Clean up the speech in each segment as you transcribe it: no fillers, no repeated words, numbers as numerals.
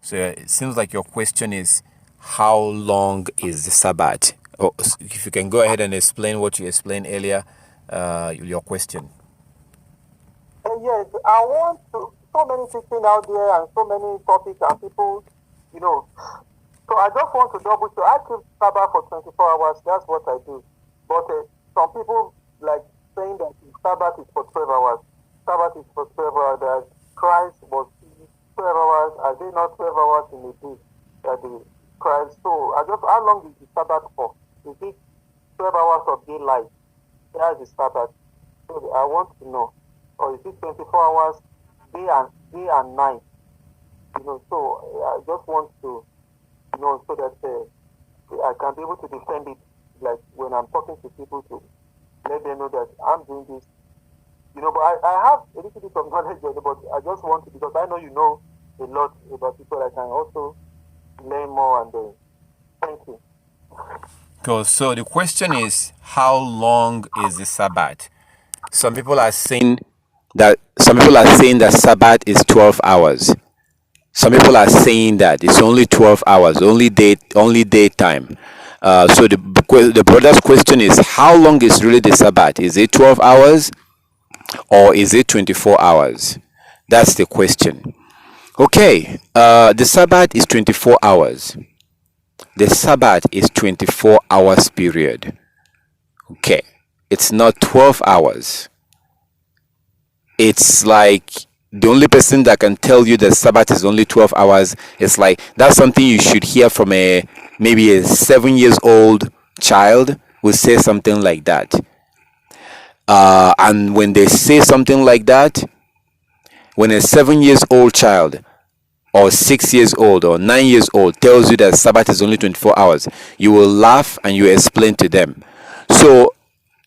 So it seems like your question is, how long is the Sabbath? Oh, if you can go ahead and explain what you explained earlier, your question. Yes, I want to. So many teaching out there and so many topics and people, you know. So I just want to double check. I keep Sabbath for 24 hours. That's what I do. But some people like saying that Sabbath is for 12 hours. Sabbath is for 12 hours. That Christ was 12 hours. Are they not 12 hours in a day? That the Christ. So how long is the Sabbath for? Is it 12 hours of daylight? That's the Sabbath. So I want to know. Or is it 24 hours, day and night? You know, so I just want to know so that I can be able to defend it, like when I'm talking to people, to let them know that I'm doing this. You know, but I have a little bit of knowledge, but I just want to, because I know you know a lot about people. I can also learn more and thank you. Cool. So the question is, how long is the Sabbath? Some people are saying that Sabbath is 12 hours. Some people are saying that it's only 12 hours, only daytime. So the brother's question is, how long is really the Sabbath? Is it 12 hours or is it 24 hours? That's the question. Okay, the Sabbath is 24 hours. The Sabbath is 24 hours period. Okay, it's not 12 hours. It's like the only person that can tell you that Sabbath is only 12 hours, it's like that's something you should hear from maybe a 7-year-old child will say something like that. And when they say something like that, when a 7-year-old child or 6 years old or 9 years old tells you that Sabbath is only 24 hours, you will laugh and you explain to them. So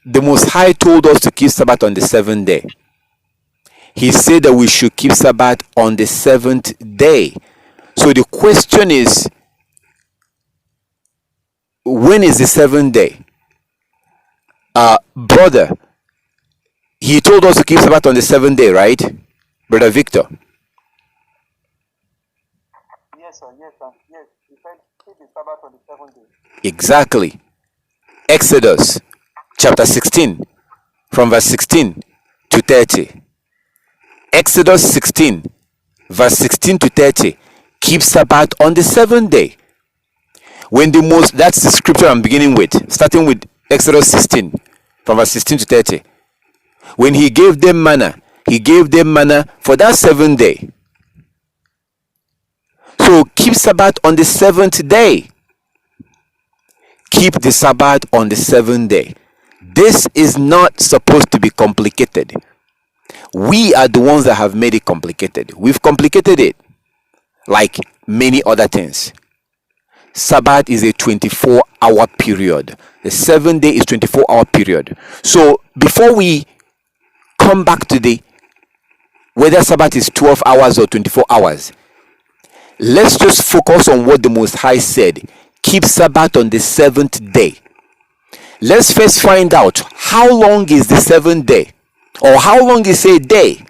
the Most High told us to keep Sabbath on the 7th day. He said that we should keep Sabbath on the 7th day. So the question is, when is the 7th day? Brother, he told us to keep Sabbath on the 7th day, right? Brother Victor. Yes, sir. Yes, sir. Yes. He said keep the Sabbath on the 7th day. Exactly. Exodus chapter 16, from verse 16 to 30. Exodus 16, verse 16 to 30. Keep Sabbath on the 7th day. That's the scripture I'm beginning with, starting with Exodus 16, from verse 16 to 30. When he gave them manna for that 7th day. So keep Sabbath on the 7th day. Keep the Sabbath on the 7th day. This is not supposed to be complicated. We are the ones that have made it complicated. We've complicated it like many other things. Sabbath is a 24-hour period. The 7th day is 24-hour period. So before we come back to whether Sabbath is 12 hours or 24 hours, let's just focus on what the Most High said. Keep Sabbath on the 7th day. Let's first find out, how long is the 7th day? Or how long is a day?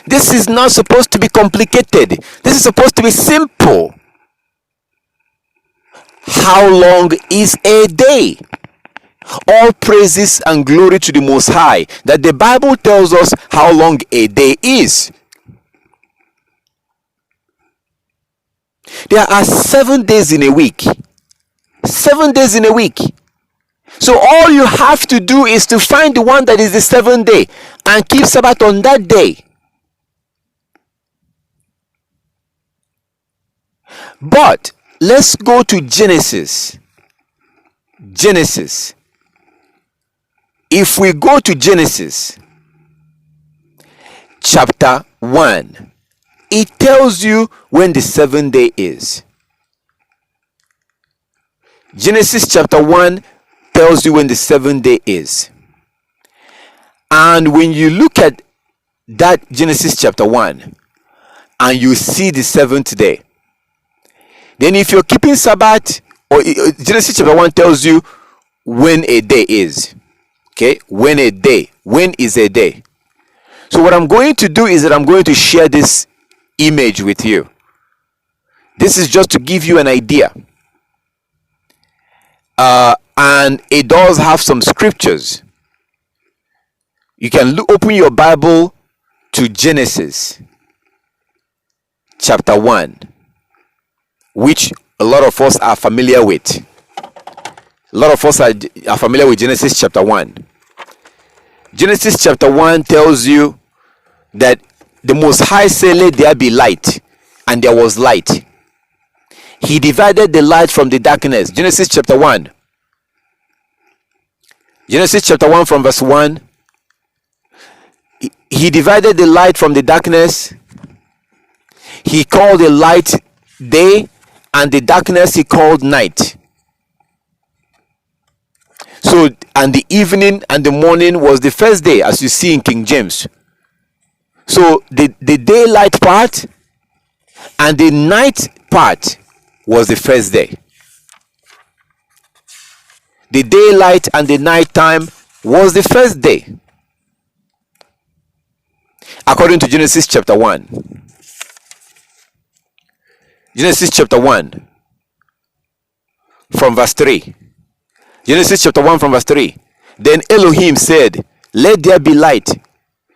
This is not supposed to be complicated. This is supposed to be simple. How long is a day? All praises and glory to the Most High that the Bible tells us how long a day is. There are 7 days in a week. 7 days in a week. So all you have to do is to find the one that is the 7th day and keep Sabbath on that day. But let's go to Genesis. Genesis. If we go to Genesis chapter 1, it tells you when the 7th day is. Genesis chapter 1 tells you when the 7th day is. And when you look at that Genesis chapter 1 and you see the 7th day, then if you're keeping Sabbath, or Genesis chapter 1 tells you when a day is. Okay, when is a day. So what I'm going to do is that I'm going to share this image with you. This is just to give you an idea. And it does have some scriptures. You can open your Bible to Genesis chapter 1, which a lot of us are familiar with. A lot of us are familiar with Genesis chapter 1. Genesis chapter 1 tells you that the Most High said, "Let there be light," and there was light. He divided the light from the darkness. Genesis chapter 1. Genesis chapter 1 from verse 1. He divided the light from the darkness. He called the light day, and the darkness he called night. So, and the evening and the morning was the first day, as you see in King James. So the daylight part and the night part was the first day. The daylight and the night time was the first day, according to Genesis chapter 1. Genesis chapter 1 from verse 3. Genesis chapter 1 from verse 3. Then Elohim said, "Let there be light."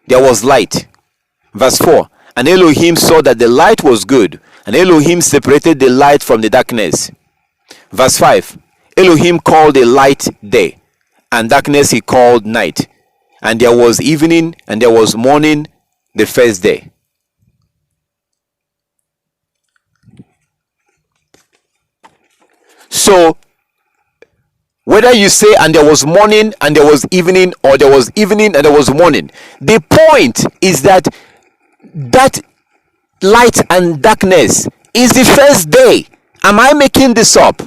There was light. Verse 4. And Elohim saw that the light was good, and Elohim separated the light from the darkness. Verse 5. Elohim called the light day, and darkness he called night. And there was evening and there was morning the first day. So whether you say and there was morning and there was evening, or there was evening and there was morning, the point is that light and darkness is the first day. Am I making this up?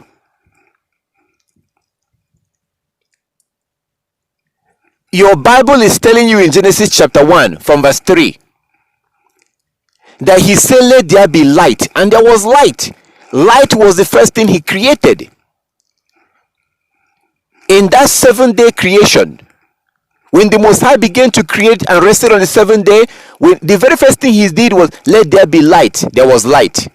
Your Bible is telling you in Genesis chapter 1 from verse 3 that he said, "Let there be light," and there was light. Light was the first thing he created. In that 7-day creation, when the Most High began to create and rested on the 7th day, the very first thing he did was, "Let there be light." There was light.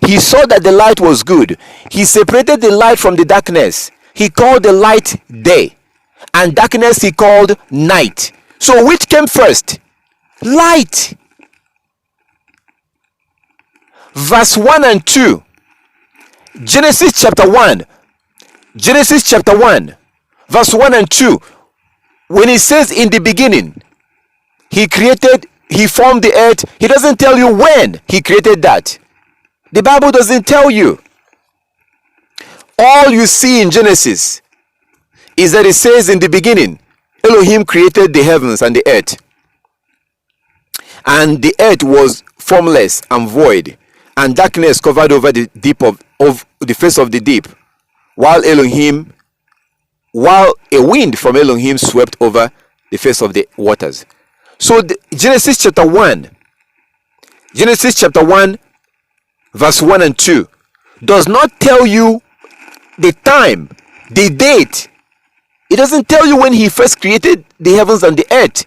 He saw that the light was good. He separated the light from the darkness. He called the light day, and darkness he called night. So which came first? Light. Verse 1 and 2. Genesis chapter 1. Genesis chapter 1, verse 1 and 2. When he says in the beginning, he formed the earth, he doesn't tell you when he created that. The Bible doesn't tell you. All you see in Genesis is that it says in the beginning, Elohim created the heavens and the earth. And the earth was formless and void, and darkness covered over the deep of the face of the deep, while a wind from Elohim swept over the face of the waters. So Genesis chapter 1 verse 1 and 2 does not tell you the time, the date. It doesn't tell you when he first created the heavens and the earth.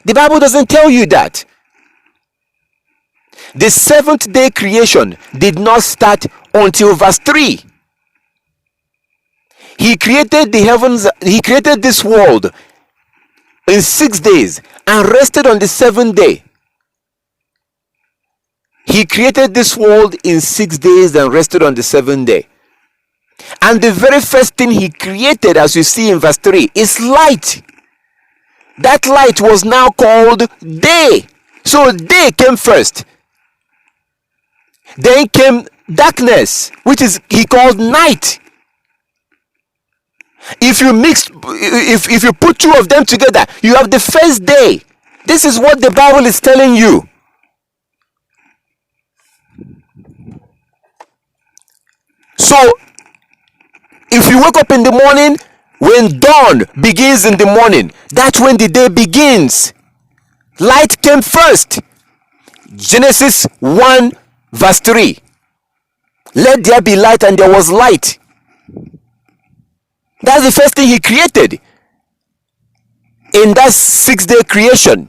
The Bible doesn't tell you that. The 7th day creation did not start until verse 3. He created the heavens, he created this world in 6 days and rested on the 7th day. He created this world in 6 days and rested on the 7th day. And the very first thing he created, as you see in verse 3, is light. That light was now called day. So day came first. Then came darkness, which is he called night. If you put two of them together, you have the first day. This is what the Bible is telling you. So if you wake up in the morning, when dawn begins in the morning, that's when the day begins. Light came first. Genesis 1 verse 3. Let there be light, and there was light. That's the first thing he created in that 6-day creation.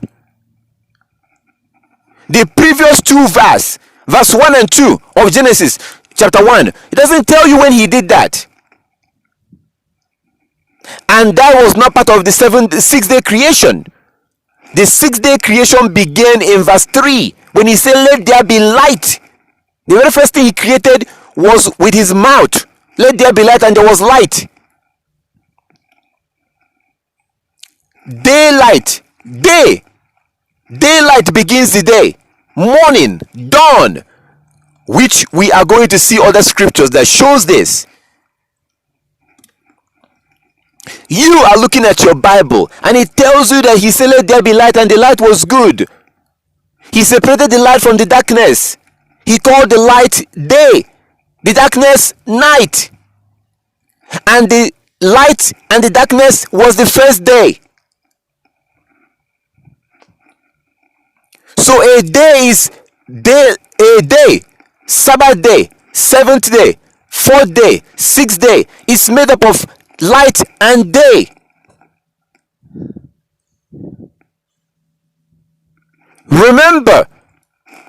the previous two verse 1 and 2 of Genesis chapter 1, it doesn't tell you when he did that. And that was not part of the 6-day creation. The 6-day creation began in verse 3 when he said, "Let there be light." The very first thing he created was with his mouth. "Let there be light," and there was light. Daylight, daylight begins the day. Morning, dawn, which we are going to see other scriptures that shows this. You are looking at your Bible and it tells you that he said, "Let there be light," and the light was good. He separated the light from the darkness. He called the light day, the darkness night. And the light and the darkness was the first day. So a day is a day, Sabbath day, 7th day, 4th day, 6th day is made up of light and day. Remember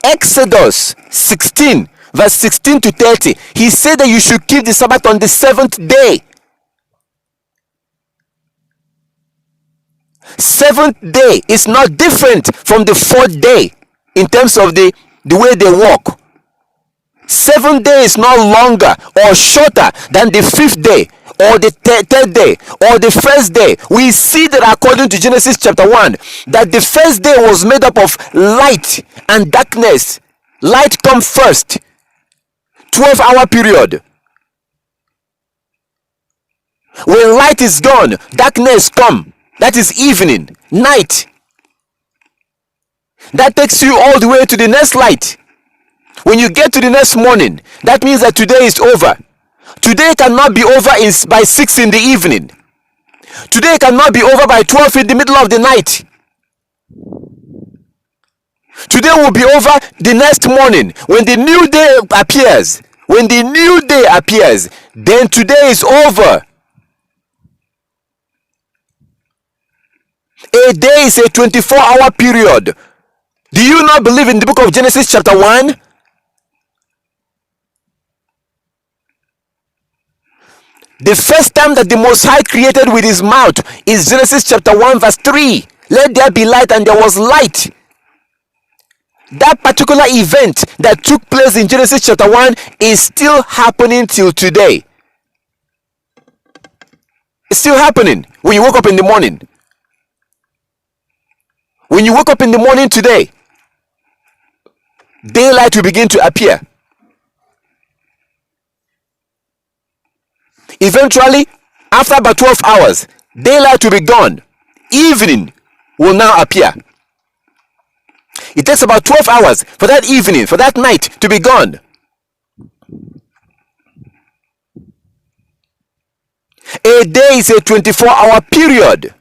Exodus 16 verse 16 to 30, he said that you should keep the Sabbath on the 7th day. 7th day is not different from the 4th day in terms of the way they walk. 7th day is not longer or shorter than the 5th day or the 3rd day or the 1st day. We see that according to Genesis chapter 1, that the 1st day was made up of light and darkness. Light comes first, 12-hour period. When light is gone, darkness comes. That is evening, night. That takes you all the way to the next light. When you get to the next morning, that means that today is over. Today cannot be over by 6 in the evening. Today cannot be over by 12 in the middle of the night. Today will be over the next morning when the new day appears. When the new day appears, then today is over. A day is a 24-hour period. Do you not believe in the book of Genesis chapter 1? The first time that the Most High created with his mouth is Genesis chapter 1 verse 3. "Let there be light," and there was light. That particular event that took place in Genesis chapter 1 is still happening till today. It's still happening when you wake up in the morning. When you wake up in the morning today, daylight will begin to appear. Eventually, after about 12 hours, daylight will be gone. Evening will now appear. It takes about 12 hours for that evening, for that night to be gone. A day is a 24-hour period.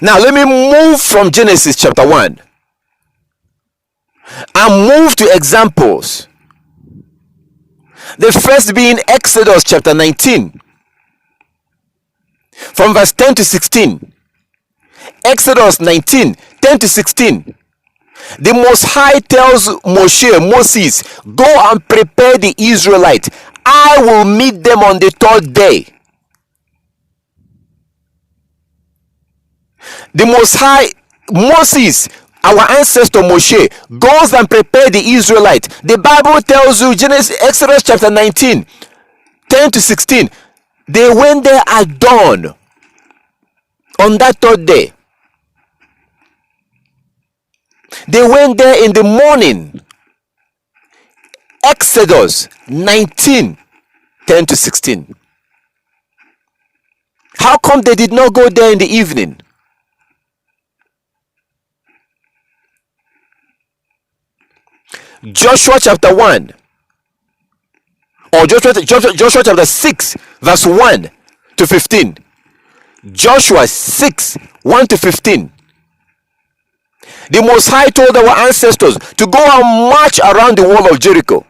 Now let me move from Genesis chapter 1 and move to examples. The first being Exodus chapter 19 from verse 10 to 16. Exodus 19, 10 to 16. The Most High tells Moses, "Go and prepare the Israelites. I will meet them on the 3rd day." The Most High, Moses, our ancestor Moshe, goes and prepare the Israelites. The Bible tells you, Exodus chapter 19, 10 to 16, they went there at dawn on that 3rd day. They went there in the morning. Exodus 19, 10 to 16. How come they did not go there in the evening? Joshua chapter 1 or Joshua chapter 6 verse 1 to 15. Joshua 6, 1 to 15. The Most High told our ancestors to go and march around the wall of Jericho.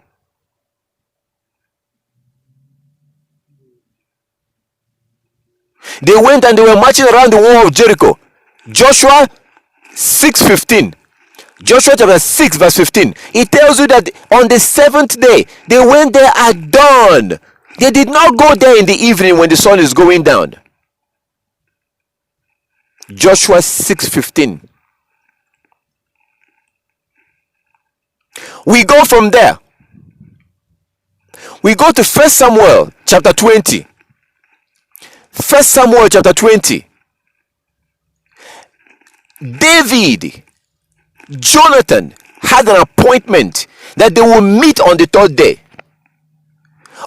They went and they were marching around the wall of Jericho. Joshua 6:15. Joshua chapter 6 verse 15. It tells you that on the seventh day they went there at dawn. They did not go there in the evening when the sun is going down. Joshua 6:15. We go from there. We go to 1 Samuel chapter 20. 1 Samuel chapter 20. David, Jonathan had an appointment that they will meet on the third day.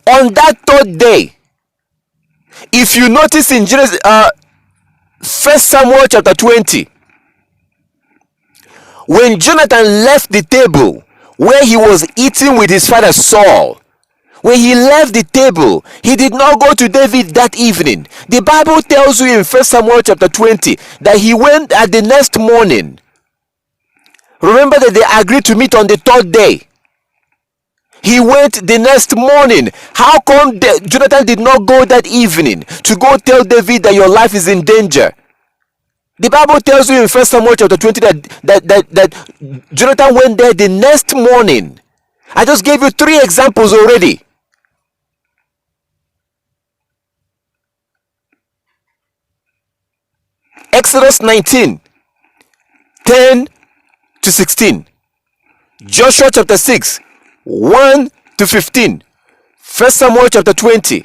On that third day, if you notice in Genesis, 1 Samuel chapter 20, when Jonathan left the table where he was eating with his father Saul, when he left the table, he did not go to David that evening. The Bible tells you in 1 Samuel chapter 20 that he went at the next morning. Remember that they agreed to meet on the third day. He went the next morning. How come Jonathan did not go that evening to go tell David that your life is in danger? The Bible tells you in 1 Samuel chapter 20 that Jonathan went there the next morning. I just gave you 3 examples already. Exodus 19, 10 to 16. Joshua chapter 6, 1 to 15. 1 Samuel chapter 20.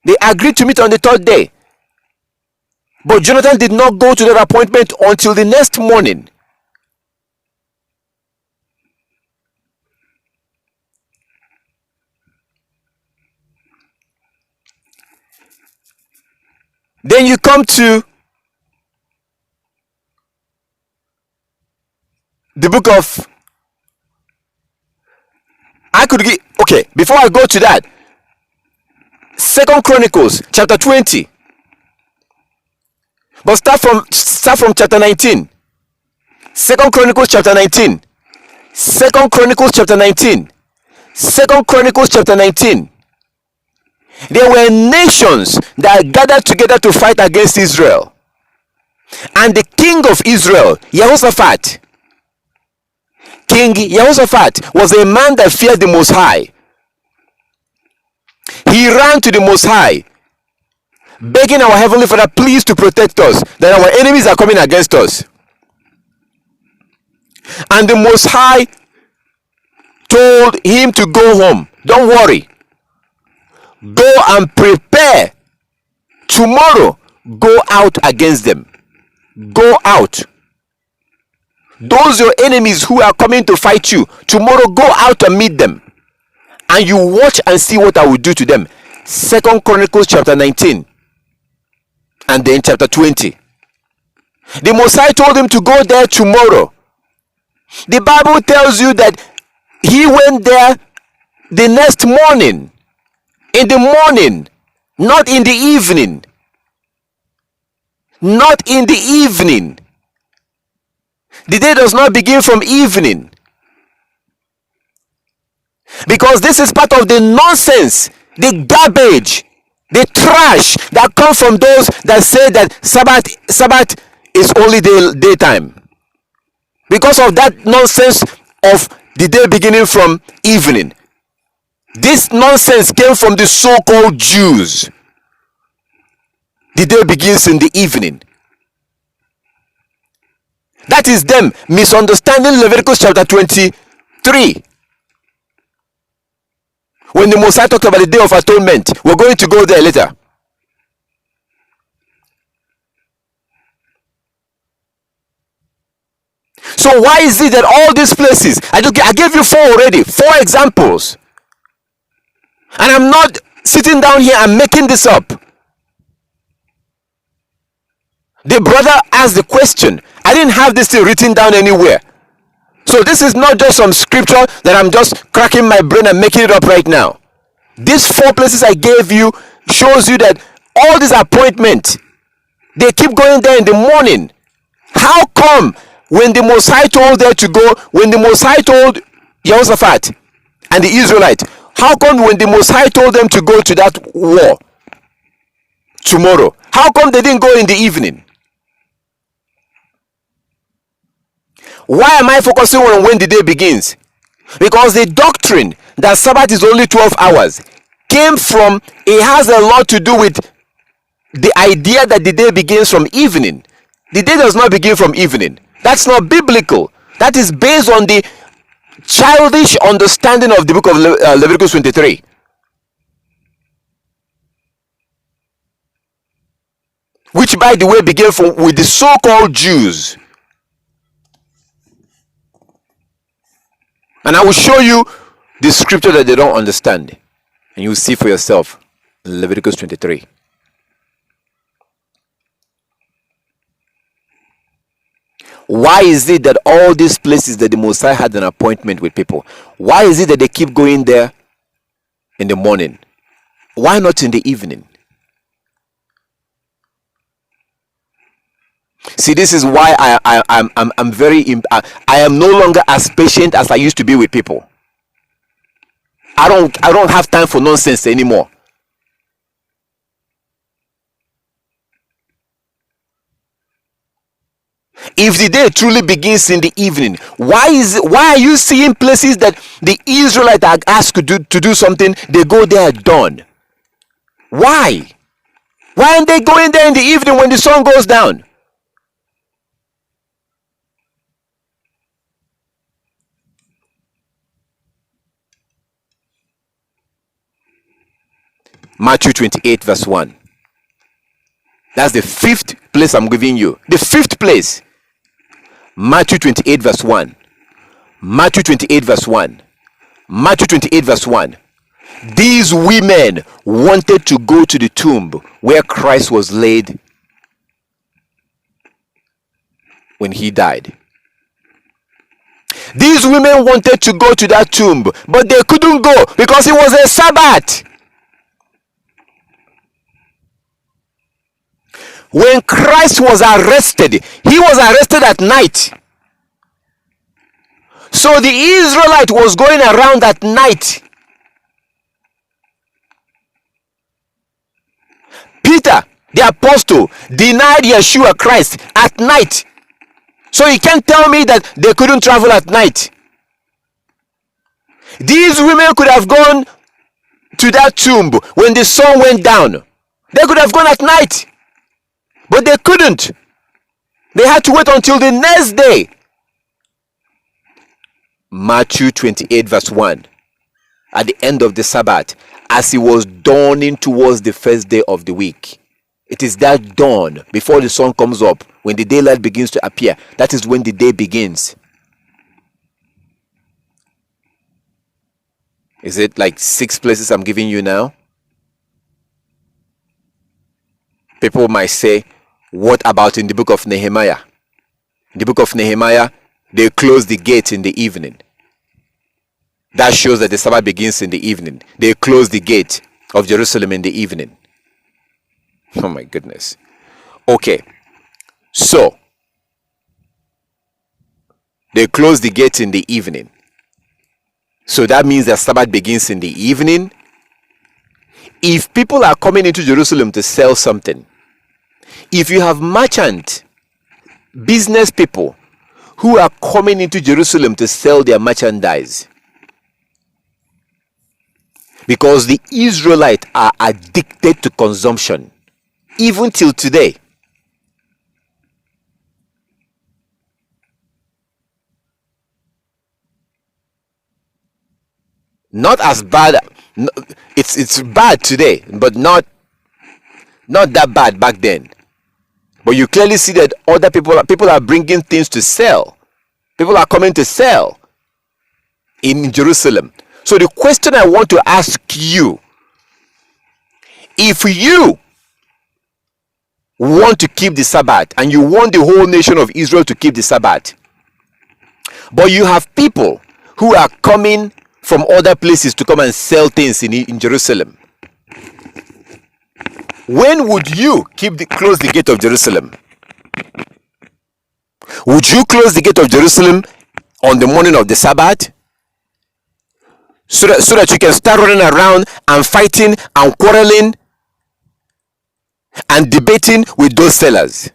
They agreed to meet on the third day. But Jonathan did not go to that appointment until the next morning. Then you come to the book of, okay, before I go to that, 2 Chronicles chapter 20. But start from chapter 19. 2 Chronicles chapter 19. 2 Chronicles chapter 19. 2 Chronicles chapter 19. There were nations that gathered together to fight against Israel. And the king of Israel, Jehoshaphat, King Jehoshaphat was a man that feared the Most High. He ran to the Most High, begging our Heavenly Father, please to protect us, that our enemies are coming against us. And the Most High told him to go home. Don't worry. Go and prepare. Tomorrow, go out against them. Go out. Those your enemies who are coming to fight you, tomorrow go out and meet them. And you watch and see what I will do to them. 2 Chronicles chapter 19. And then chapter 20. The Most High told him to go there tomorrow. The Bible tells you that he went there the next morning. In the morning, not in the evening. Not in the evening. The day does not begin from evening. Because this is part of the nonsense, the garbage, the trash that comes from those that say that Sabbath is only daytime. Because of that nonsense of the day beginning from evening. This nonsense came from the so-called Jews. The day begins in the evening. That is them misunderstanding Leviticus chapter 23. When the Messiah talked about the day of atonement, we're going to go there later. So why is it that all these places, I gave you 4 already, 4 examples. And I'm not sitting down here and making this up. The brother asked the question. I didn't have this thing written down anywhere. So this is not just some scripture that I'm just cracking my brain and making it up right now. These 4 places I gave you shows you that all these appointments, they keep going there in the morning. How come when the Most High told them to go, when the Most High told Jehoshaphat and the Israelites, how come when the Most High told them to go to that war tomorrow, how come they didn't go in the evening? Why am I focusing on when the day begins? Because the doctrine that Sabbath is only 12 hours came from, it has a lot to do with the idea that the day begins from evening. The day does not begin from evening. That's not biblical. That is based on the childish understanding of the book of Leviticus 23. Which, by the way, began with the so-called Jews. And I will show you the scripture that they don't understand. And you will see for yourself. Leviticus 23. Why is it that all these places that the Messiah had an appointment with people, why is it that they keep going there in the morning? Why not in the evening? See, this is why I'm very I am no longer as patient as I used to be with people. I don't have time for nonsense anymore. If the day truly begins in the evening, why are you seeing places that the Israelites are asked to do something, they go there at dawn? Why aren't they going there in the evening when the sun goes down? Matthew 28 verse 1. That's the fifth place I'm giving you. The fifth place. Matthew 28 verse 1. Matthew 28 verse 1. Matthew 28 verse 1. These women wanted to go to the tomb where Christ was laid when he died. These women wanted to go to that tomb, but they couldn't go because it was a Sabbath. When Christ was arrested, he was arrested at night. So the Israelite was going around at night. Peter, the apostle, denied Yeshua Christ at night. So you can't tell me that they couldn't travel at night. These women could have gone to that tomb when the sun went down. They could have gone at night. But they couldn't. They had to wait until the next day. Matthew 28 verse 1. At the end of the Sabbath, as it was dawning towards the first day of the week. It is that dawn before the sun comes up, when the daylight begins to appear. That is when the day begins. Is it like 6 places I'm giving you now? People might say, what about in the book of Nehemiah? In the book of Nehemiah, they close the gate in the evening. That shows that the Sabbath begins in the evening. They close the gate of Jerusalem in the evening. Oh my goodness. Okay. So, they close the gate in the evening. So that means that Sabbath begins in the evening. If people are coming into Jerusalem to sell something, if you have merchant, business people who are coming into Jerusalem to sell their merchandise, because the Israelites are addicted to consumption, even till today. Not as bad. It's bad today, but not that bad back then. But you clearly see that other people are bringing things to sell. People are coming to sell in Jerusalem. So the question I want to ask you, if you want to keep the Sabbath and you want the whole nation of Israel to keep the Sabbath, but you have people who are coming from other places to come and sell things in Jerusalem, when would you close the gate of Jerusalem? Would you close the gate of Jerusalem on the morning of the Sabbath? So that you can start running around and fighting and quarreling and debating with those sellers?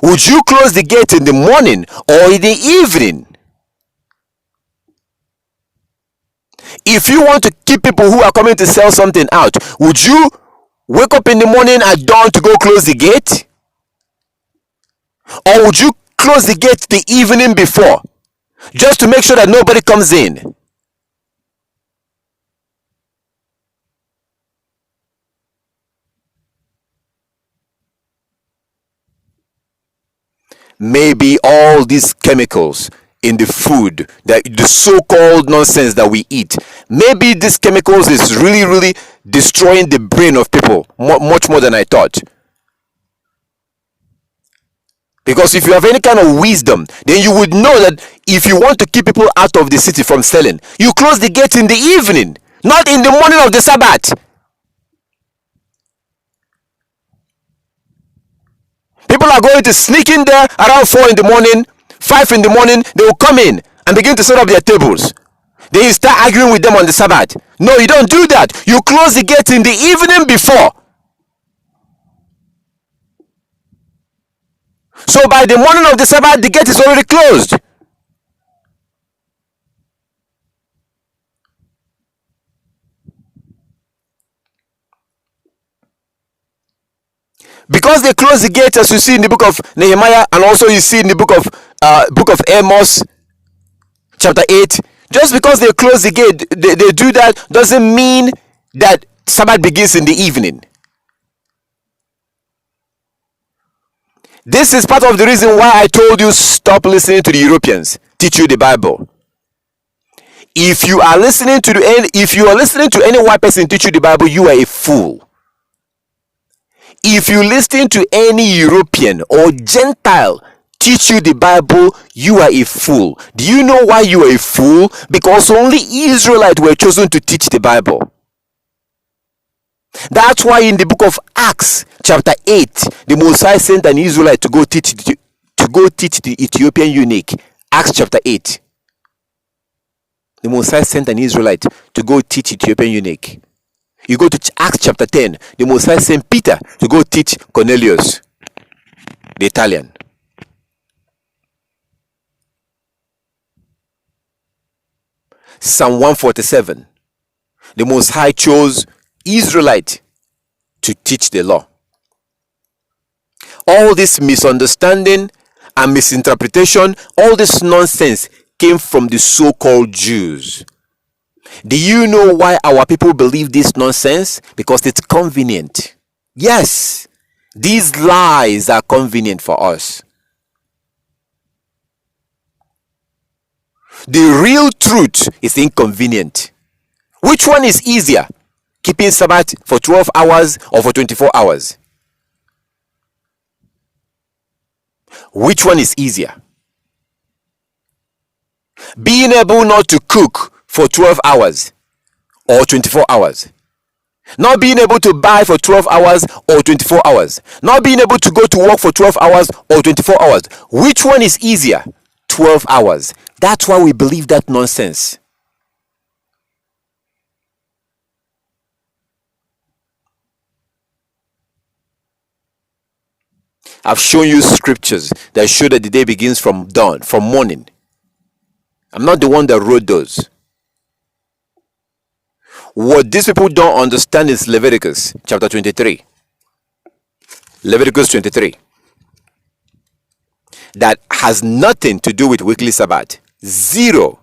Would you close the gate in the morning or in the evening? If you want to keep people who are coming to sell something out, would you wake up in the morning at dawn to go close the gate? Or would you close the gate the evening before, just to make sure that nobody comes in? Maybe all these chemicals in the food, that the so-called nonsense that we eat, maybe these chemicals is really destroying the brain of people much more than I thought. Because if you have any kind of wisdom, then you would know that if you want to keep people out of the city from selling, you close the gate in the evening, not in the morning of the Sabbath. People are going to sneak in there around 4 in the morning, 5 in the morning. They will come in and begin to set up their tables. Then you start arguing with them on the Sabbath. No, you don't do that. You close the gate in the evening before. So by the morning of the Sabbath, the gate is already closed. Because they close the gate, as you see in the book of Nehemiah, and also you see in the book of Amos, chapter 8. Just because they close the gate, they do that, doesn't mean that Sabbath begins in the evening. This is part of the reason why I told you stop listening to the Europeans teach you the Bible. If you are listening to any white person teach you the Bible, you are a fool. If you listen to any European or Gentile teach you the Bible, you are a fool. Do you know why you are a fool? Because only Israelites were chosen to teach the Bible. That's why in the book of Acts, chapter 8, the Messiah sent an Israelite to go teach the Ethiopian eunuch. Acts chapter 8. The Messiah sent an Israelite to go teach Ethiopian eunuch. You go to Acts chapter 10. The Messiah sent Peter to go teach Cornelius, the Italian. Psalm 147. The Most High chose Israelite to teach the law. All this misunderstanding and misinterpretation, all this nonsense came from the so-called Jews. Do you know why our people believe this nonsense? Because it's convenient. Yes, these lies are convenient for us. The real truth is inconvenient. Which one is easier? Keeping Sabbath for 12 hours or for 24 hours? Which one is easier? Being able not to cook for 12 hours or 24 hours? Not being able to buy for 12 hours or 24 hours? Not being able to go to work for 12 hours or 24 hours? Which one is easier? 12 hours. That's why we believe that nonsense. I've shown you scriptures that show that the day begins from dawn, from morning. I'm not the one that wrote those. What these people don't understand is Leviticus chapter 23. Leviticus 23. That has nothing to do with weekly Sabbath. Zero.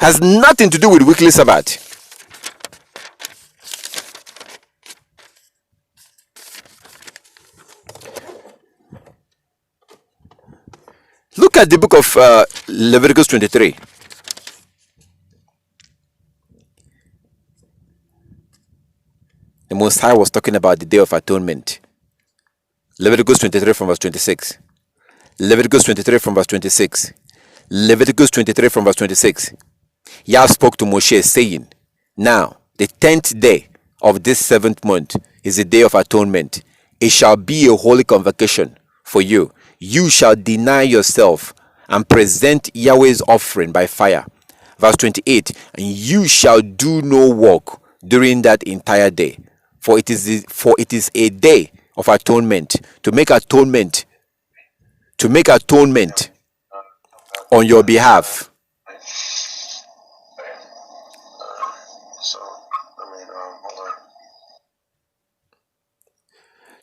Has nothing to do with weekly Sabbath. Look at the book of Leviticus 23. The Most High was talking about the Day of Atonement. Leviticus 23 from verse 26. Leviticus 23 from verse 26. Leviticus 23 from verse 26. Yah spoke to Moshe, saying, now, the 10th day of this 7th month is the Day of Atonement. It shall be a holy convocation for you. You shall deny yourself and present Yahweh's offering by fire. Verse 28. And you shall do no work during that entire day. For it is a day of atonement, to make atonement, to make atonement on your behalf.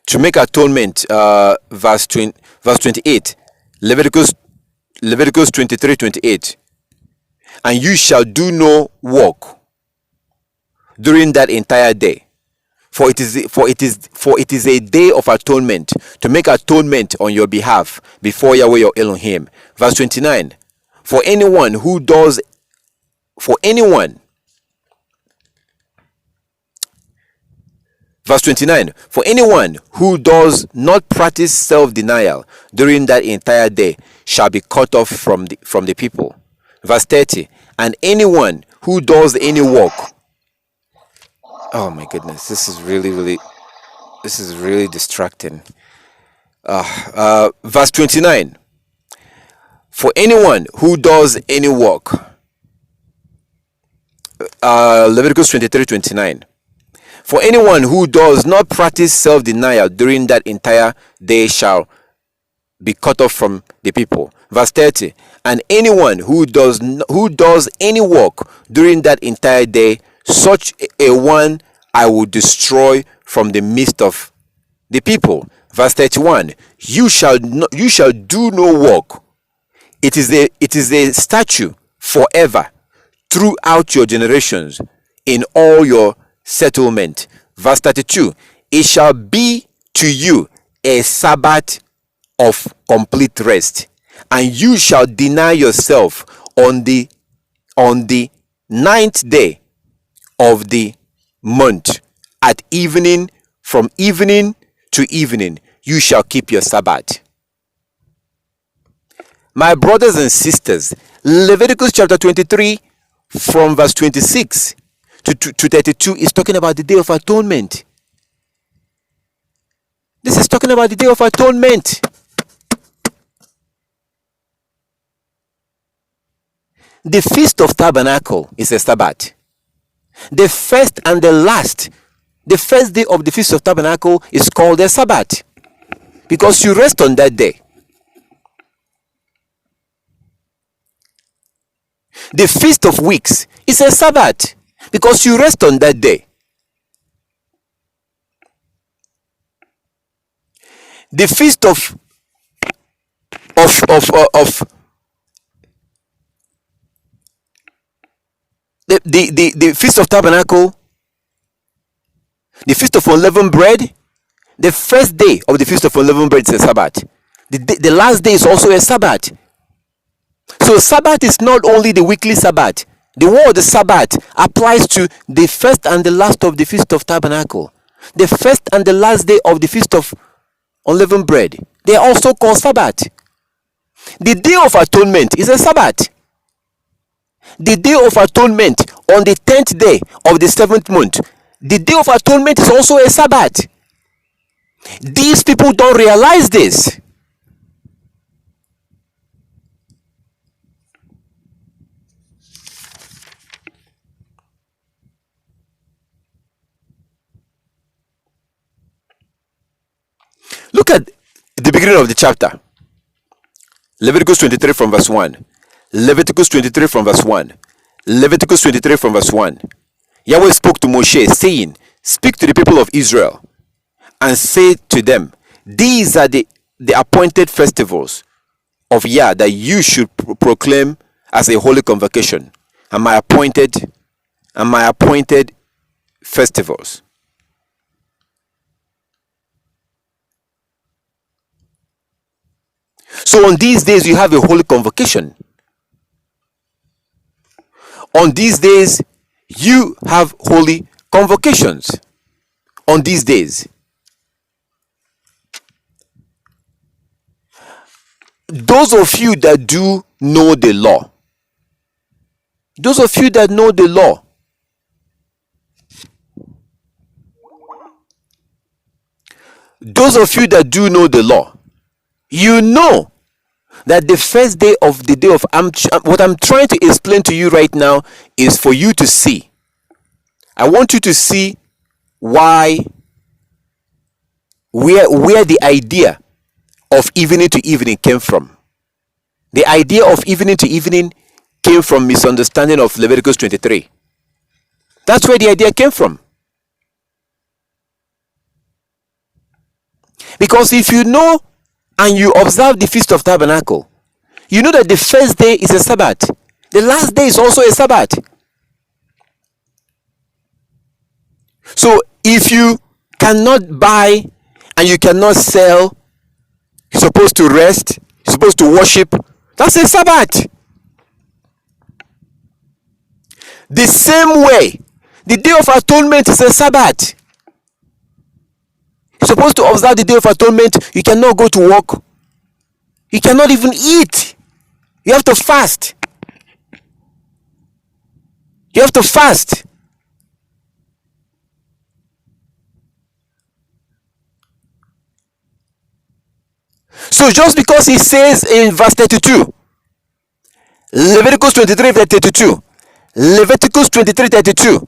To make atonement, verse 28, Leviticus 23:28. And you shall do no work during that entire day, for it is a day of atonement, to make atonement on your behalf before Yahweh your Elohim. Verse 29. For anyone, verse 29, for anyone who does not practice self-denial during that entire day shall be cut off from the people. Verse 30, and anyone who does any work. Oh my goodness, this is really distracting. Verse 29, for anyone who does any work. Leviticus 23:29. For anyone who does not practice self-denial during that entire day shall be cut off from the people. Verse 30. And anyone who does any work during that entire day, such a one I will destroy from the midst of the people. Verse 31. You shall do no work. It is a statute forever throughout your generations in all your settlement. Verse 32. It shall be to you a Sabbath of complete rest, and you shall deny yourself on the ninth day of the month at evening. From evening to evening you shall keep your Sabbath. My brothers and sisters, Leviticus chapter 23 from verse 26 to 32 is talking about the Day of Atonement. This is talking about the Day of Atonement. The Feast of Tabernacle is a Sabbath. The first and the last, the first day of the Feast of Tabernacle is called a Sabbath because you rest on that day. The Feast of Weeks is a Sabbath because you rest on that day. The Feast of the Feast of Tabernacle, the Feast of Unleavened Bread, the first day of the Feast of Unleavened Bread is a Sabbath. The last day is also a Sabbath. So Sabbath is not only the weekly Sabbath. The word Sabbath applies to the first and the last of the Feast of Tabernacle, the first and the last day of the Feast of Unleavened Bread. They are also called Sabbath. The Day of Atonement is a Sabbath. The Day of Atonement on the 10th day of the 7th month, the Day of Atonement is also a Sabbath. These people don't realize this. Look at the beginning of the chapter. Leviticus 23 from verse 1. Leviticus 23 from verse 1. Leviticus 23 from verse 1. Yahweh spoke to Moshe, saying, speak to the people of Israel and say to them, these are the appointed festivals of Yah that you should proclaim as a holy convocation, and my appointed festivals. So on these days you have a holy convocation. On these days you have holy convocations. On these days. Those of you that do know the law. Those of you that know the law. Those of you that do know the law. You know that the first day of the day of what I'm trying to explain to you right now is for you to see. I want you to see why where the idea of evening to evening came from. The idea of evening to evening came from misunderstanding of Leviticus 23. That's where the idea came from. Because if you know and you observe the Feast of Tabernacle, you know that the first day is a Sabbath. The last day is also a Sabbath. So if you cannot buy and you cannot sell, you're supposed to rest, you're supposed to worship, that's a Sabbath. The same way, the Day of Atonement is a Sabbath. You're supposed to observe the Day of Atonement. You cannot go to work. You cannot even eat. You have to fast. You have to fast. So just because he says in verse 32, Leviticus 23 verse 32, Leviticus 23:32,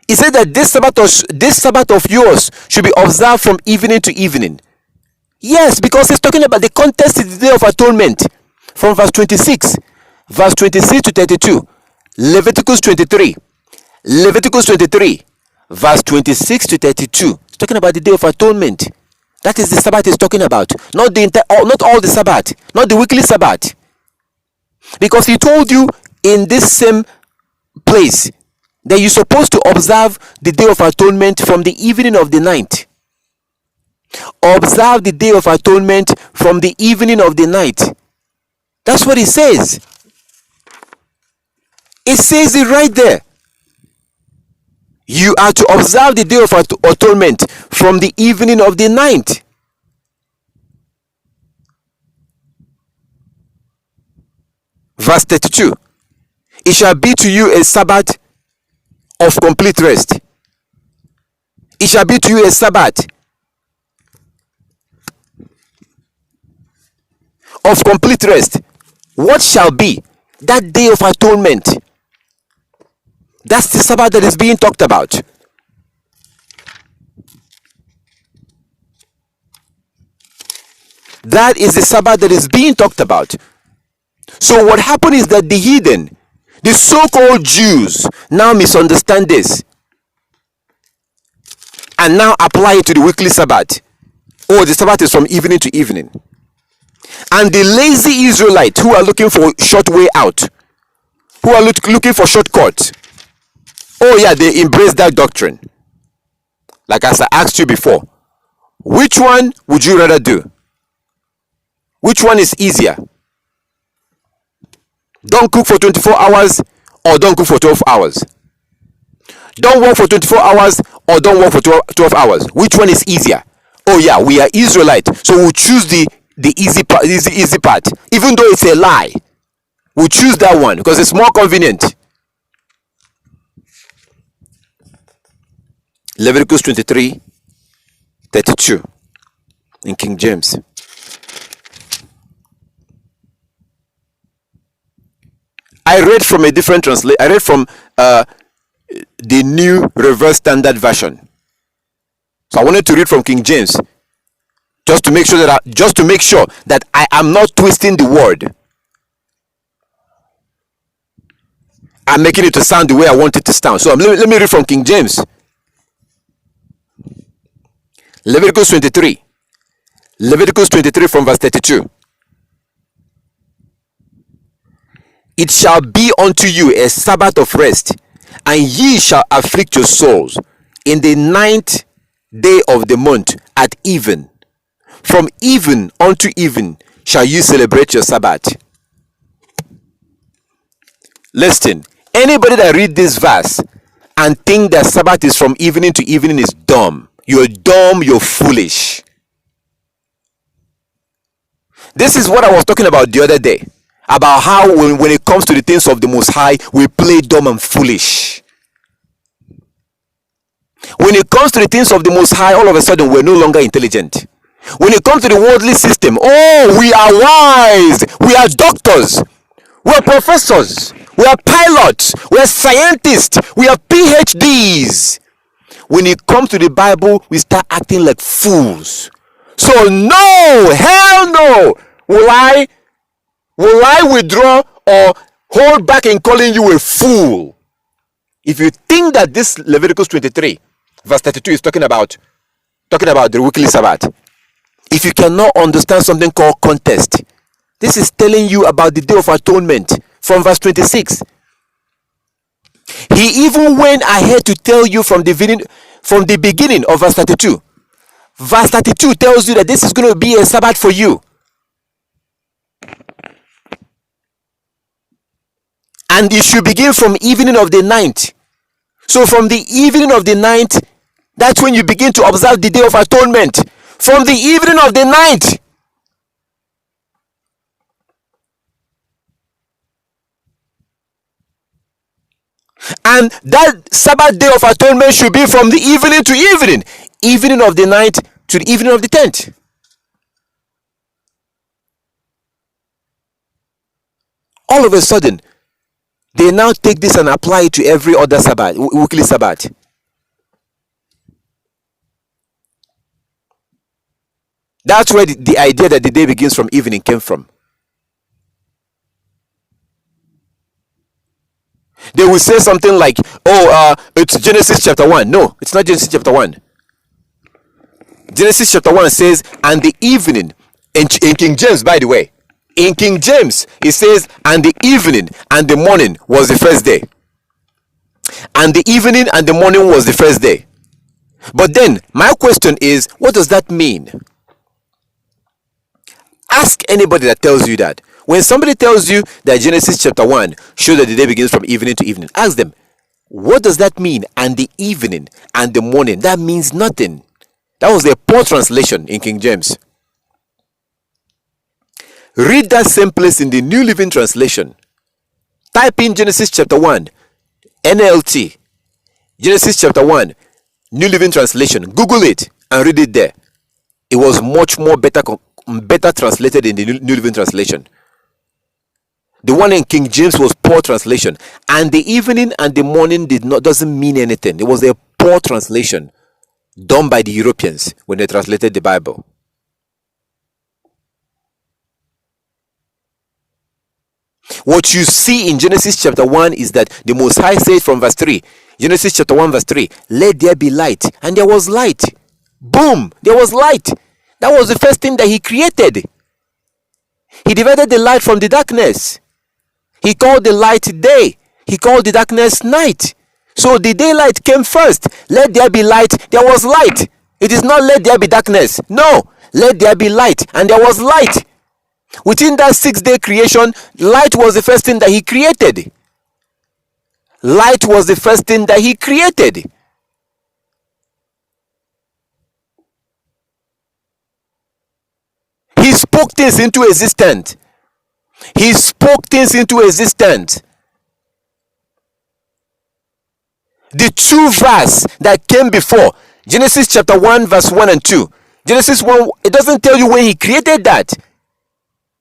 he said that this Sabbath of yours should be observed from evening to evening. Yes, because he's talking about the context is the Day of Atonement. From verse 26 to 32, Leviticus 23, verse 26 to 32. It's talking about the Day of Atonement. That is the Sabbath he's talking about, not not all the Sabbath, not the weekly Sabbath. Because he told you in this same place that you're supposed to observe the Day of Atonement from the evening of the night. Observe the Day of Atonement from the evening of the night. That's what it says. It says it right there. You are to observe the Day of Atonement from the evening of the night. Verse 32. It shall be to you a Sabbath of complete rest. It shall be to you a Sabbath of complete rest. What shall be that Day of Atonement? That's the Sabbath that is being talked about. That is the Sabbath that is being talked about. So what happened is that the heathen, the so-called Jews, now misunderstand this and now apply it to the weekly Sabbath. Oh, the Sabbath is from evening to evening. And the lazy Israelites who are looking for short way out, who are looking for shortcuts, oh yeah, they embrace that doctrine. Like as I asked you before, which one would you rather do? Which one is easier? Don't cook for 24 hours or don't cook for 12 hours. Don't work for 24 hours or don't work for 12 hours. Which one is easier? Oh yeah, we are Israelites, so we'll choose the easy part, even though it's a lie. We'll choose that one because it's more convenient. Leviticus 23:32 in King James. I read from a different translation. I read from the New Revised Standard Version. So I wanted to read from King James, just to make sure that I am not twisting the word. I'm making it to sound the way I want it to sound. So let me read from King James. Leviticus 23 from verse 32. It shall be unto you a Sabbath of rest, and ye shall afflict your souls in the 9th day of the month at even. From even unto even shall you celebrate your Sabbath. Listen, anybody that read this verse and think that Sabbath is from evening to evening is dumb. You're dumb, you're foolish. This is what I was talking about the other day. About how when it comes to the things of the Most High, we play dumb and foolish. When it comes to the things of the Most High, all of a sudden we're no longer intelligent. When it comes to the worldly system, oh, we are wise. We are doctors. We are professors. We are pilots. We are scientists. We are PhDs. when it comes to the Bible, we start acting like fools. So no, hell no, will I withdraw or hold back in calling you a fool? If you think that this Leviticus 23 verse 32 is talking about the weekly Sabbath, if you cannot understand something called context, this is telling you about the Day of Atonement from verse 26. He even went ahead to tell you from the beginning of verse 32. Verse 32 tells you that this is going to be a Sabbath for you. And it should begin from evening of the ninth. So from the evening of the ninth, that's when you begin to observe the Day of Atonement. From the evening of the ninth. And that Sabbath Day of Atonement should be from the evening to evening. Evening of the ninth to the evening of the 10th. All of a sudden, they now take this and apply it to every other Sabbath, weekly Sabbath. That's where the idea that the day begins from evening came from. They will say something like, it's Genesis chapter 1. No, it's not Genesis chapter 1. Genesis chapter 1 says, and the evening, in King James, by the way, in King James, it says, and the evening and the morning was the first day. And the evening and the morning was the first day. But then, my question is, what does that mean? Ask anybody that tells you that. When somebody tells you that Genesis chapter 1 shows that the day begins from evening to evening, ask them, what does that mean? And the evening and the morning, that means nothing. That was a poor translation in King James. Read that same place in the New Living Translation. Type in Genesis chapter 1, NLT. Genesis chapter 1, New Living Translation. Google it and read it there. It was much more better translated in the New Living Translation. The one in King James was poor translation. And the evening and the morning doesn't mean anything. It was a poor translation done by the Europeans when they translated the Bible. What you see in Genesis chapter 1 is that the Most High said from verse 3, Genesis chapter 1 verse 3, let there be light. And there was light. Boom! There was light. That was the first thing that he created. He divided the light from the darkness. He called the light day. He called the darkness night. So the daylight came first. Let there be light. There was light. It is not let there be darkness. No. Let there be light. And there was light. Within that 6-day creation, light was the first thing that he created. Light was the first thing that he created. He spoke things into existence. He spoke things into existence. The two verses that came before, Genesis chapter 1 verse 1 and 2. Genesis 1, it doesn't tell you when he created that.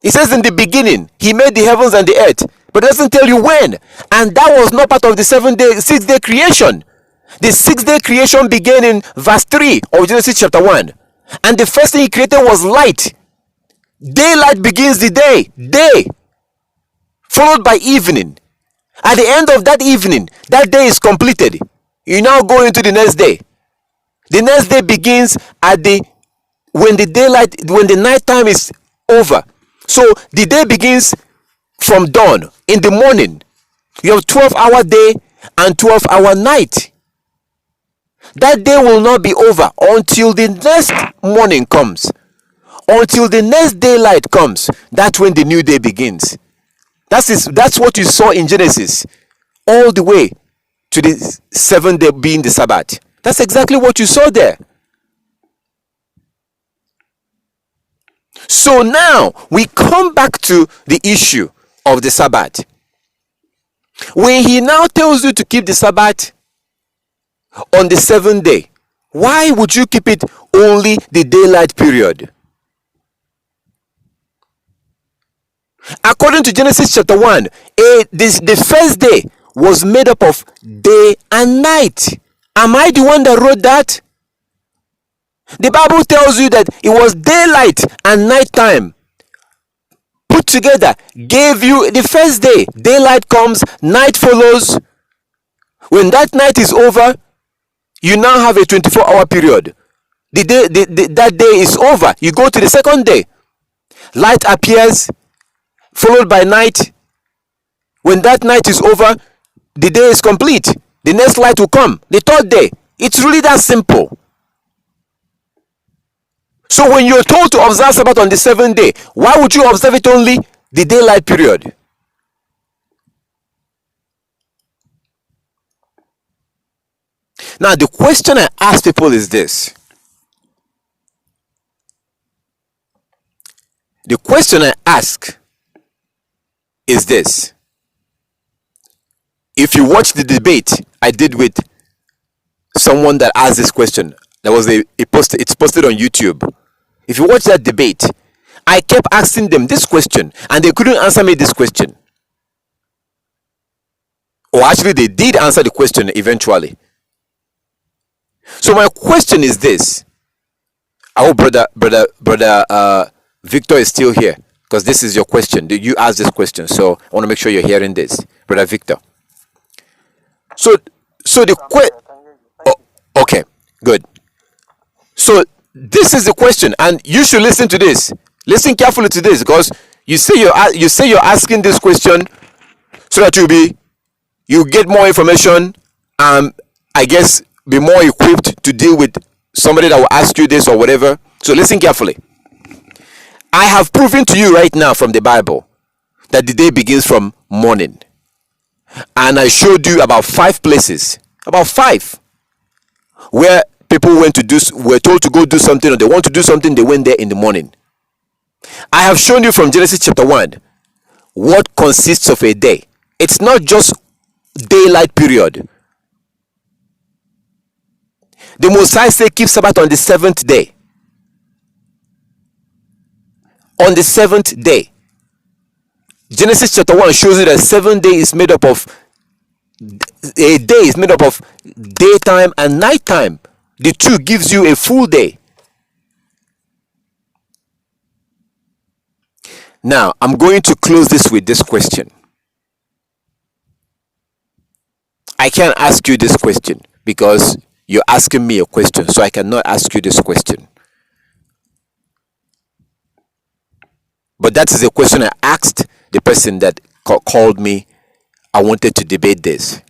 It says in the beginning, he made the heavens and the earth. But it doesn't tell you when. And that was not part of the 6-day creation. The 6-day creation began in verse 3 of Genesis chapter 1. And the first thing he created was light. Daylight begins the day. Day. Followed by evening. At the end of that evening, that day is completed. You now go into the next day. The next day begins when the night time is over. So the day begins from dawn in the morning. You have 12-hour day and 12-hour night. That day will not be over until the next morning comes. Until the next daylight comes. That's when the new day begins. That's what you saw in Genesis. All the way to the 7th day being the Sabbath. That's exactly what you saw there. So now we come back to the issue of the Sabbath. When he now tells you to keep the Sabbath on the 7th day, why would you keep it only the daylight period? According to Genesis chapter 1, the first day was made up of day and night. Am I the one that wrote that? The Bible tells you that it was daylight and nighttime put together, gave you the first day. Daylight comes, night follows. When that night is over, you now have a 24-hour period. That day is over. You go to the second day. Light appears, followed by night. When that night is over, the day is complete. The next light will come, the third day. It's really that simple. So when you're told to observe Sabbath on the seventh day, why would you observe it only the daylight period? Now, the question I ask people is this. The question I ask is this. If you watch the debate I did with someone that asked this question, it's posted on YouTube. If you watch that debate, I kept asking them this question and they couldn't answer me this question. Or actually, they did answer the question eventually. So my question is this. I hope brother Victor is still here, because this is your question. You asked this question, so I want to make sure you're hearing this, brother Victor. So the question. Okay, good. So this is the question, and you should listen to this. Listen carefully to this, because you say you're asking this question so that you get more information, and I guess be more equipped to deal with somebody that will ask you this or whatever. So listen carefully. I have proven to you right now from the Bible that the day begins from morning, and I showed you about 5 places, where people were told to go do something, or they want to do something, they went there in the morning. I have shown you from Genesis chapter 1 what consists of a day. It's not just daylight period. The Most High said keep Sabbath on the 7th day. On the 7th day. Genesis chapter 1 shows you that 7 days is made up of a day is made up of daytime and nighttime. The two gives you a full day. Now, I'm going to close this with this question. I can't ask you this question because you're asking me a question, so I cannot ask you this question. But that is a question I asked the person that called me. I wanted to debate this.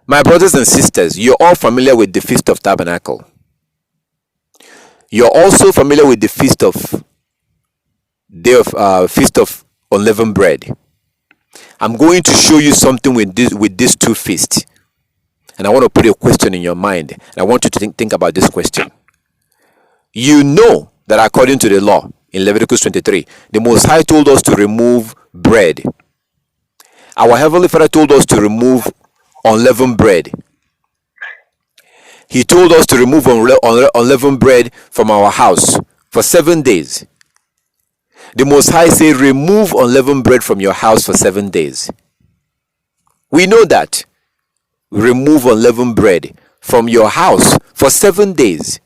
My brothers and sisters, you're all familiar with the Feast of Tabernacle. You're also familiar with the Feast of Unleavened Bread. I'm going to show you something with these two feasts, and I want to put a question in your mind, and I want you to think about this question. You know that according to the law in Leviticus 23, the Most High told us to remove bread. Our Heavenly Father told us to remove unleavened bread. He told us to remove unleavened bread from our house for 7 days. The Most High said, remove unleavened bread from your house for 7 days. We know that. Remove unleavened bread from your house for 7 days.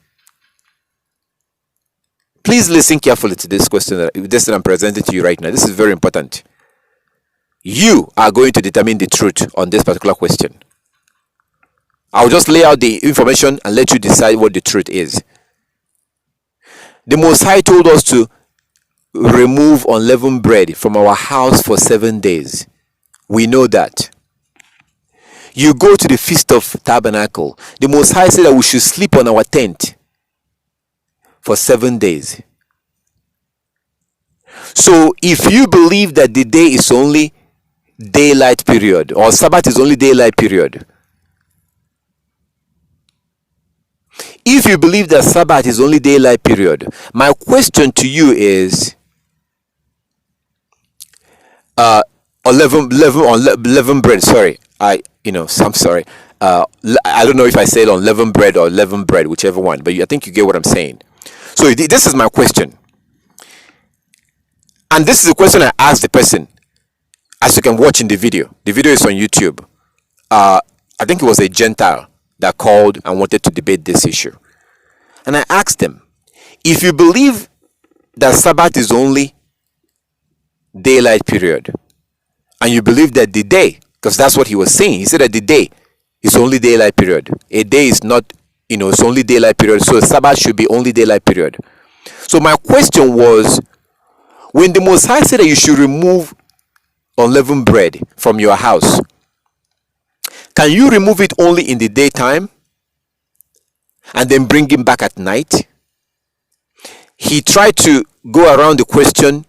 Please listen carefully to this question that I'm presenting to you right now. This is very important. You are going to determine the truth on this particular question. I'll just lay out the information and let you decide what the truth is. The Most High told us to remove unleavened bread from our house for 7 days. We know that. You go to the Feast of Tabernacle. The Most High said that we should sleep on our tent for 7 days. So if you believe that the day is only daylight period, or Sabbath is only daylight period, if you believe that Sabbath is only daylight period, my question to you is, unleavened bread. Sorry, I'm sorry. I don't know if I said unleavened bread or leavened bread, whichever one. But I think you get what I'm saying. So this is my question, and this is the question I asked the person. As you can watch in the video is on YouTube. I think it was a Gentile that called and wanted to debate this issue. And I asked him, if you believe that Sabbath is only daylight period, and you believe that the day, because that's what he was saying, he said that the day is only daylight period. A day is not, it's only daylight period, so Sabbath should be only daylight period. So my question was, when the Most High said that you should remove unleavened bread from your house, can you remove it only in the daytime and then bring it back at night? He tried to go around the question,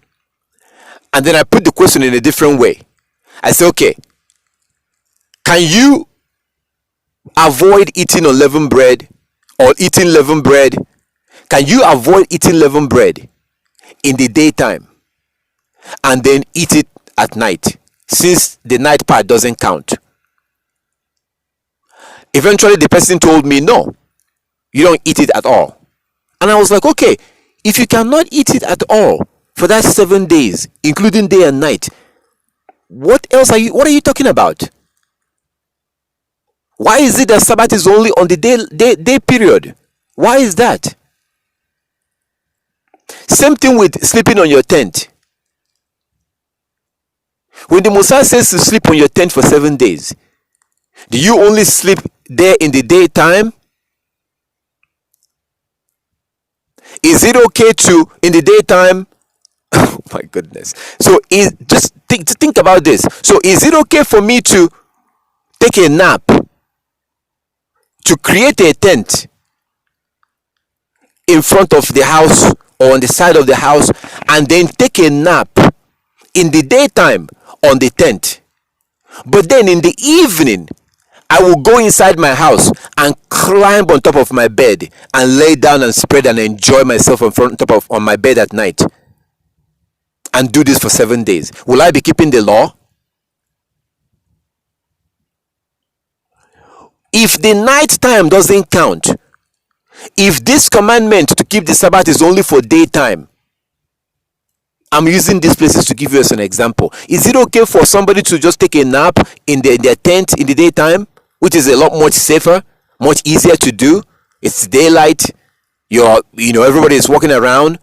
and then I put the question in a different way. I said, okay, can you avoid eating unleavened bread or eating leavened bread? Can you avoid eating leavened bread in the daytime and then eat it at night, since the night part doesn't count? Eventually the person told me, no, you don't eat it at all. And I was like, okay, if you cannot eat it at all for that 7 days, including day and night, what are you talking about? Why is it that Sabbath is only on the day period? Why is that? Same thing with sleeping on your tent. When the Messiah says to sleep on your tent for 7 days, do you only sleep there in the daytime? Is it okay to, in the daytime? Oh my goodness. So just think about this. So is it okay for me to take a nap, to create a tent in front of the house or on the side of the house, and then take a nap in the daytime on the tent, but then in the evening I will go inside my house and climb on top of my bed and lay down and spread and enjoy myself on my bed at night, and do this for 7 days? Will I be keeping the law? If the night time doesn't count, if this commandment to keep the Sabbath is only for daytime, I'm using these places to give you as an example. Is it okay for somebody to just take a nap in their tent in the daytime, which is a lot much safer, much easier to do? It's daylight. Everybody is walking around.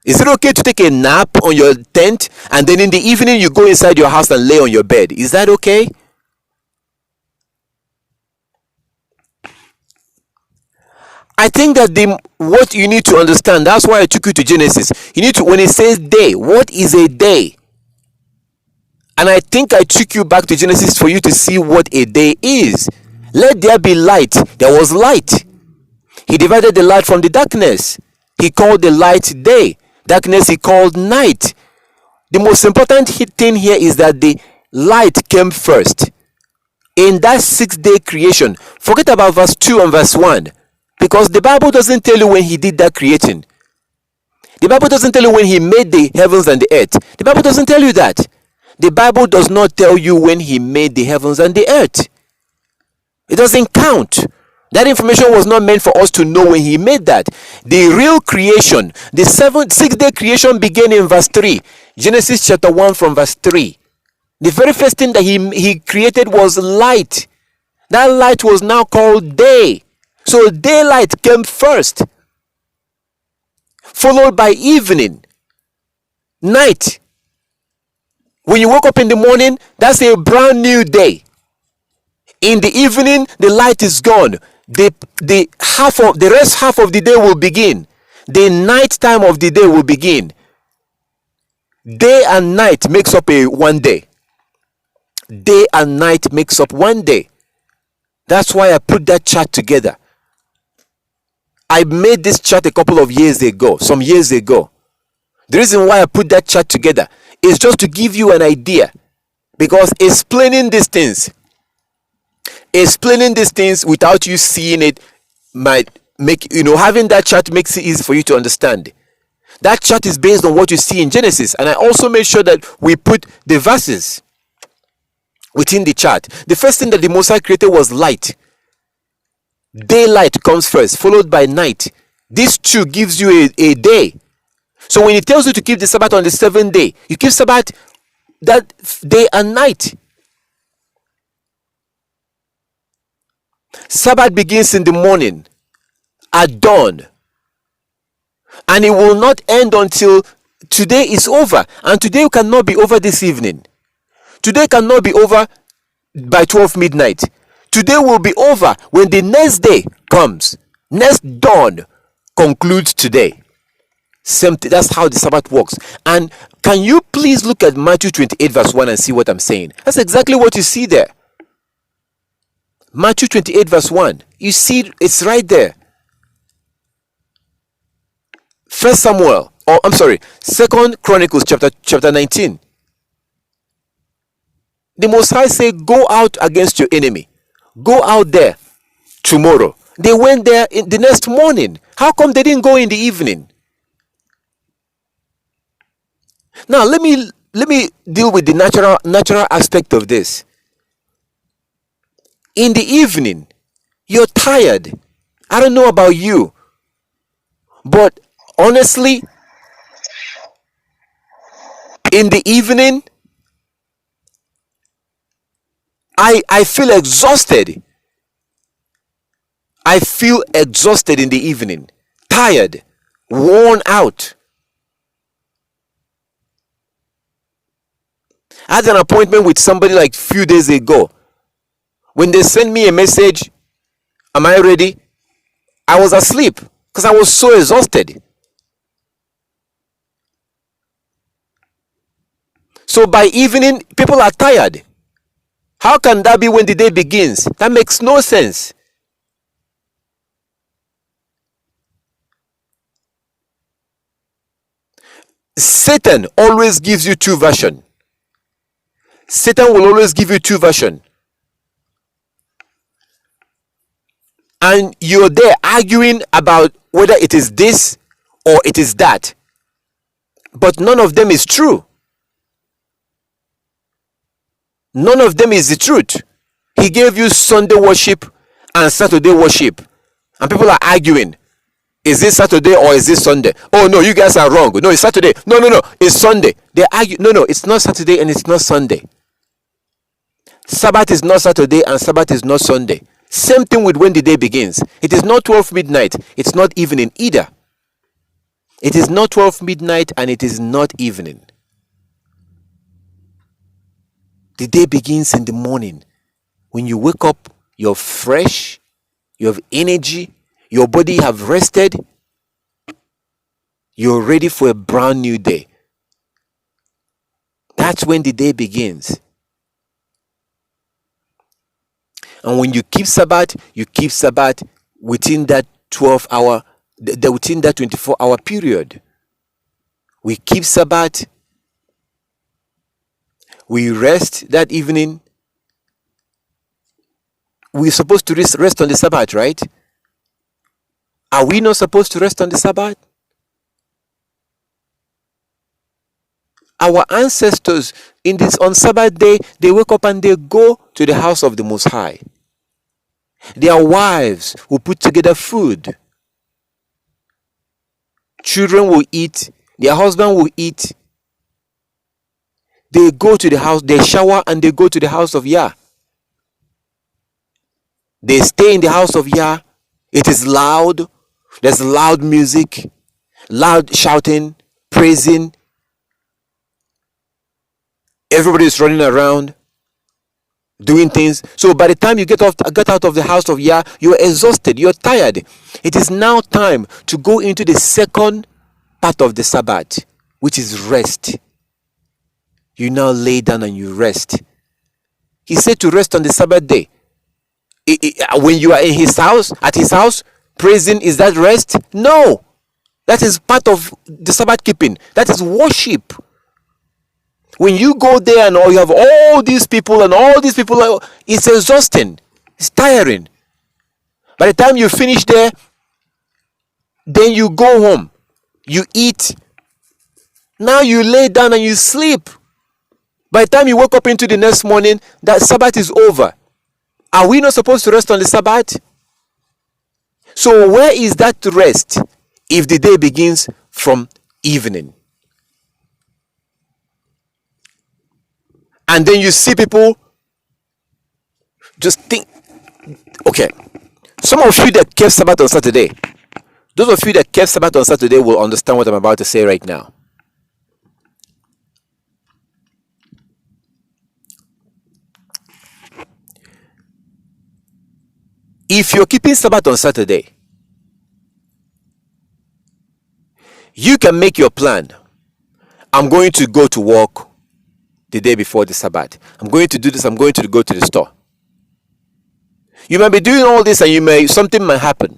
Is it okay to take a nap on your tent and then in the evening you go inside your house and lay on your bed? Is that okay? I think that what you need to understand, that's why I took you to Genesis. You need to, when it says day, what is a day? And I think I took you back to Genesis for you to see what a day is. Let there be light. There was light. He divided the light from the darkness. He called the light day. Darkness he called night. The most important thing here is that the light came first. In that 6-day creation, forget about verse 2 and verse 1. Because the Bible doesn't tell you when he did that creating. The Bible doesn't tell you when he made the heavens and the earth. The Bible doesn't tell you that. The Bible does not tell you when he made the heavens and the earth. It doesn't count. That information was not meant for us to know when he made that. The real creation, the 6-day creation began in verse 3. Genesis chapter 1 from verse 3. The very first thing that he created was light. That light was now called day. So daylight came first, followed by evening, night. When you wake up in the morning, that's a brand new day. In the evening, the light is gone. The rest half of the day will begin. The night time of the day will begin. Day and night makes up one day. Day and night makes up one day. That's why I put that chart together. I made this chart a couple of years ago, some years ago. The reason why I put that chart together is just to give you an idea, because explaining these things without you seeing it might make, having that chart makes it easy for you to understand. That chart is based on what you see in Genesis, and I also made sure that we put the verses within the chart. The first thing that the Most High created was light. Daylight comes first, followed by night. This two gives you a day. So when it tells you to keep the Sabbath on the 7th day, you keep Sabbath that day and night. Sabbath begins in the morning at dawn, and it will not end until today is over. And today cannot be over this evening. Today cannot be over by 12 midnight. Today will be over when the next day comes. Next dawn concludes today. Same thing. That's how the Sabbath works. And can you please look at Matthew 28 verse 1 and see what I'm saying? That's exactly what you see there. Matthew 28 verse 1. You see it's right there. First Samuel, or I'm sorry, Second Chronicles chapter 19. The Most High say, go out against your enemy. Go out there tomorrow. They went there in the next morning. How come they didn't go in the evening? Now let me deal with the natural aspect of this. In the evening, you're tired. I don't know about you, but honestly, in the evening, I feel exhausted. I feel exhausted in the evening, tired, worn out. I had an appointment with somebody like a few days ago. When they sent me a message, am I ready? I was asleep because I was so exhausted. So by evening, people are tired. How can that be when the day begins? That makes no sense. Satan always gives you two versions. Satan will always give you two versions. And you're there arguing about whether it is this or it is that. But none of them is true. None of them is the truth. He gave you Sunday worship and Saturday worship. And people are arguing. Is this Saturday or is this Sunday? Oh no, you guys are wrong. No, it's Saturday. No, it's Sunday. They argue. No, it's not Saturday and it's not Sunday. Sabbath is not Saturday and Sabbath is not Sunday. Same thing with when the day begins. It is not 12 midnight. It's not evening either. It is not 12 midnight and it is not evening. The day begins in the morning. When you wake up, you're fresh, you have energy, your body have rested, you're ready for a brand new day. That's when the day begins. And when you keep Sabbath within that 12-hour, within that 24-hour period. We keep Sabbath, we rest that evening. We're supposed to rest on the Sabbath, right? Are we not supposed to rest on the Sabbath? Our ancestors on Sabbath day, they wake up and they go to the house of the Most High. Their wives will put together food. Children will eat. Their husband will eat. They go to the house, they shower and they go to the house of Yah. They stay in the house of Yah. It is loud. There's loud music, loud shouting, praising. Everybody is running around, doing things. So by the time you get out of the house of Yah, you're exhausted, you're tired. It is now time to go into the second part of the Sabbath, which is rest. You now lay down and you rest. He said to rest on the Sabbath day. When you are in his house, at his house, praising, is that rest? No. That is part of the Sabbath keeping. That is worship. When you go there and you have all these people, it's exhausting. It's tiring. By the time you finish there, then you go home. You eat. Now you lay down and you sleep. By the time you wake up into the next morning, that Sabbath is over. Are we not supposed to rest on the Sabbath? So where is that rest if the day begins from evening? And then you see people just think, Okay, some of you that kept Sabbath on Saturday, those of you that kept Sabbath on Saturday will understand what I'm about to say right now. If you're keeping Sabbath on Saturday, you can make your plan. I'm going to go to work the day before the Sabbath. I'm going to do this. I'm going to go to the store. You might be doing all this and something might happen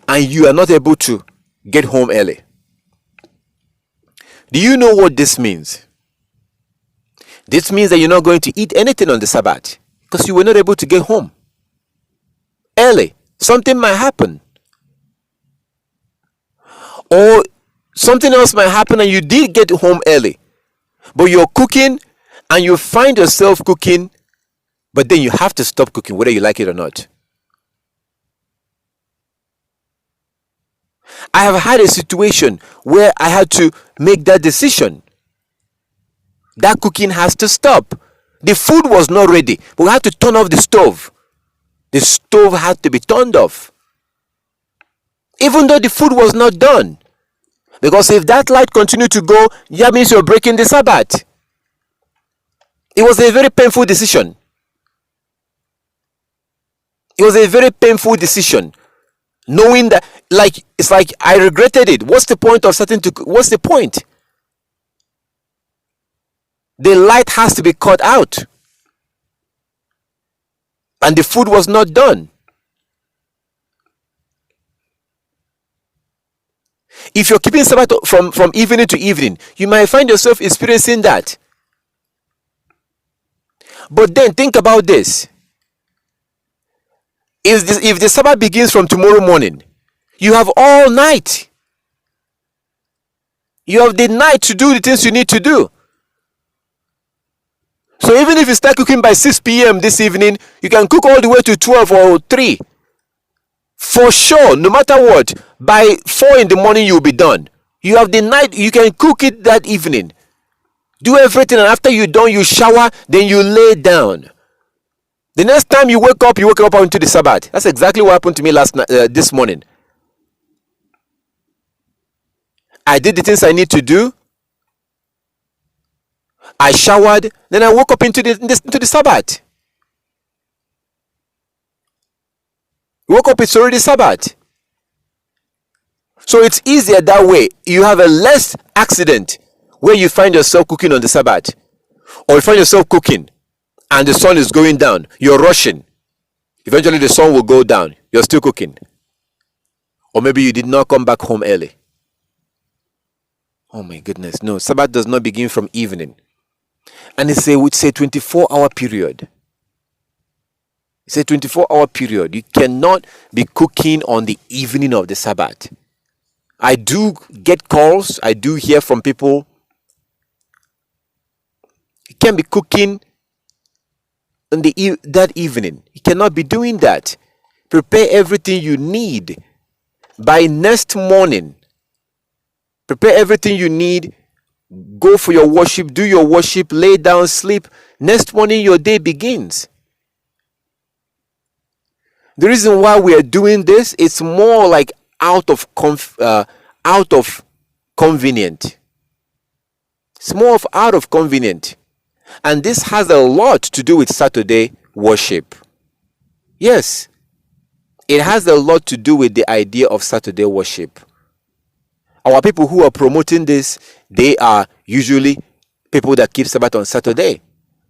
and you are not able to get home early. Do you know what this means? This means that you're not going to eat anything on the Sabbath because you were not able to get home early. Something might happen. Or something else might happen and you did get home early. But you're cooking and you find yourself cooking, but then you have to stop cooking whether you like it or not. I have had a situation where I had to make that decision. That cooking has to stop. The food was not ready, but we had to turn off the stove. The stove had to be turned off. Even though the food was not done. Because if that light continued to go, that means you're breaking the Sabbath. It was a very painful decision. It was a very painful decision. Knowing that, it's like I regretted it. What's the point of what's the point? The light has to be cut out. And the food was not done. If you're keeping Sabbath from evening to evening, you might find yourself experiencing that. But then think about this. If the Sabbath begins from tomorrow morning, you have all night. You have the night to do the things you need to do. So even if you start cooking by 6 p.m. this evening, you can cook all the way to 12 or 3. For sure, no matter what, by 4 in the morning you'll be done. You have the night, you can cook it that evening. Do everything, and after you're done, you shower, then you lay down. The next time you wake up onto the Sabbath. That's exactly what happened to me this morning. I did the things I need to do. I showered, then I woke up into the Sabbath. Woke up, it's already Sabbath. So it's easier that way. You have a less accident where you find yourself cooking on the Sabbath. Or you find yourself cooking and the sun is going down. You're rushing. Eventually the sun will go down. You're still cooking. Or maybe you did not come back home early. Oh my goodness. No, Sabbath does not begin from evening. And it's a 24-hour period. It's a 24-hour period. You cannot be cooking on the evening of the Sabbath. I do get calls. I do hear from people. You can't be cooking on that evening. You cannot be doing that. Prepare everything you need by next morning. Prepare everything you need. Go for your worship. Do your worship. Lay down. Sleep. Next morning your day begins. The reason why we are doing this, it's more like out of convenient. It's more of out of convenient. And this has a lot to do with Saturday worship. Yes, it has a lot to do with the idea of Saturday worship. Our people who are promoting this, they are usually people that keep Sabbath on Saturday.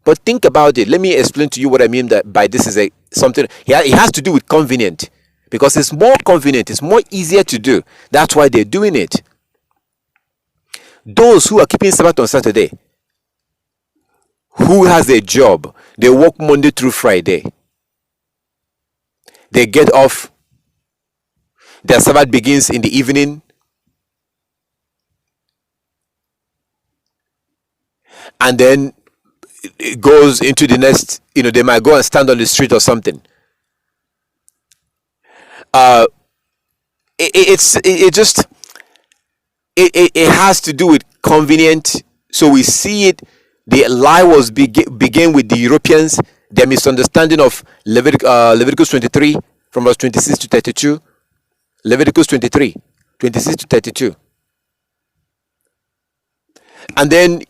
But think about it. Let me explain to you what I mean by this is something. It has to do with convenient. Because it's more convenient. It's more easier to do. That's why they're doing it. Those who are keeping Sabbath on Saturday, who has a job, they work Monday through Friday. They get off. Their Sabbath begins in the evening. And then it goes into the next, they might go and stand on the street or something. It has to do with convenient. So we see it. The lie was began with the Europeans. their misunderstanding of Leviticus 23 from verse 26 to 32. Leviticus 23, 26 to 32. And then,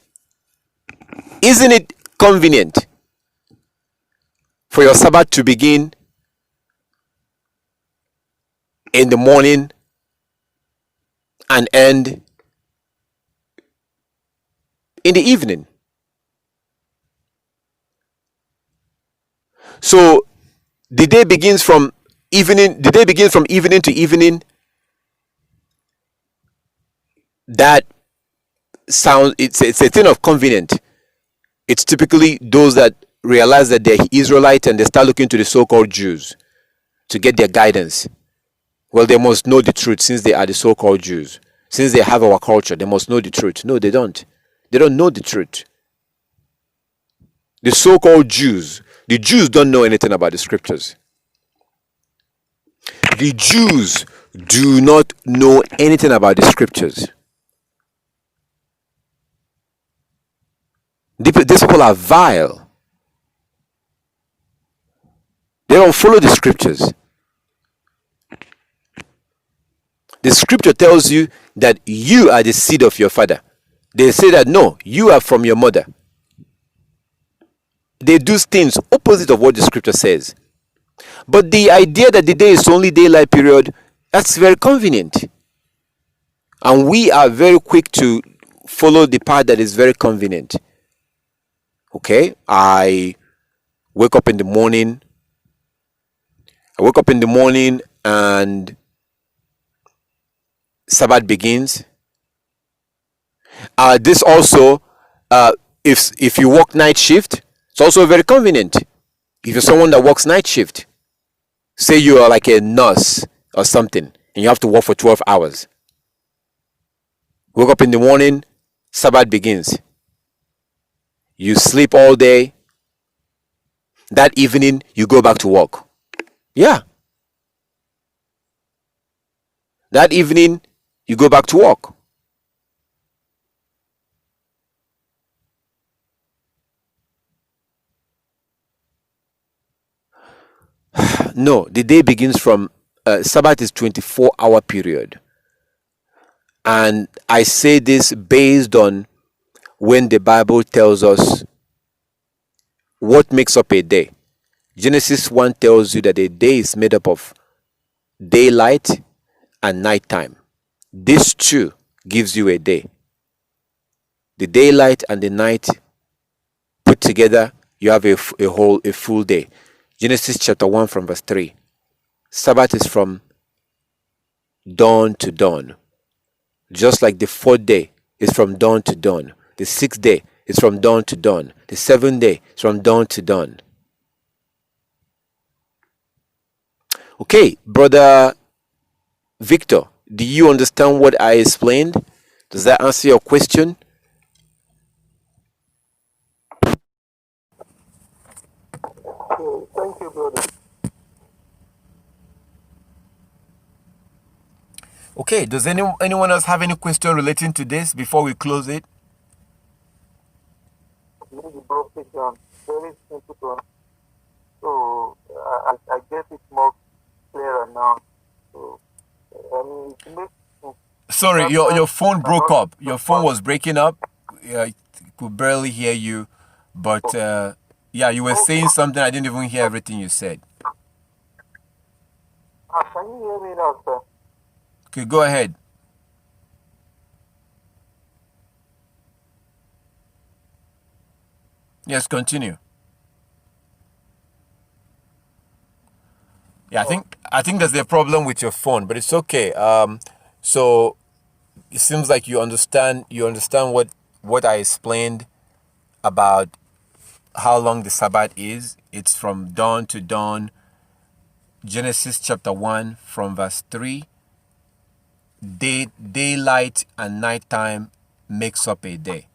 isn't it convenient for your Sabbath to begin in the morning and end in the evening? So the day begins from evening to evening. That sounds, it's a thing of convenient. It's typically those that realize that they're Israelites and they start looking to the so-called Jews to get their guidance. Well, they must know the truth since they are the so-called Jews. Since they have our culture, they must know the truth. No, they don't. They don't know the truth. The so-called Jews, the Jews don't know anything about the scriptures. The Jews do not know anything about the scriptures. These people are vile. They don't follow the scriptures. The scripture tells you that you are the seed of your father. They say that no, you are from your mother. They do things opposite of what the scripture says. But the idea that the day is only daylight period, that's very convenient. And we are very quick to follow the path that is very convenient. Okay, I wake up in the morning and Sabbath begins. This also, if you work night shift, it's also very convenient. If you're someone that works night shift, say you are like a nurse or something, and you have to work for 12 hours. Wake up in the morning, Sabbath begins. You sleep all day. That evening, you go back to work. Yeah. That evening, you go back to work. No, the day begins from Sabbath is 24-hour period. And I say this based on when the Bible tells us what makes up a day. Genesis 1 tells you that a day is made up of daylight and nighttime. This two gives you a day. The daylight and the night put together, you have a full day. Genesis chapter 1 from verse 3. Sabbath is from dawn to dawn. Just like the fourth day is from dawn to dawn. The sixth day is from dawn to dawn. The seventh day is from dawn to dawn. Okay, brother Victor, do you understand what I explained? Does that answer your question? Okay, thank you, brother. Okay, does anyone else have any question relating to this before we close it? Maybe broke it down. Very simple one. So I get it more clearer now. So it makes sense. Sorry, your phone broke up. Your phone was breaking up. I could barely hear you. But yeah, you were saying something. I didn't even hear everything you said. Can you hear me now, sir? Okay, go ahead. Yes, continue. Yeah, I think there's a problem with your phone, but it's okay. So it seems like you understand what I explained about how long the Sabbath is. It's from dawn to dawn. Genesis chapter 1 from verse 3. Daylight and nighttime makes up a day.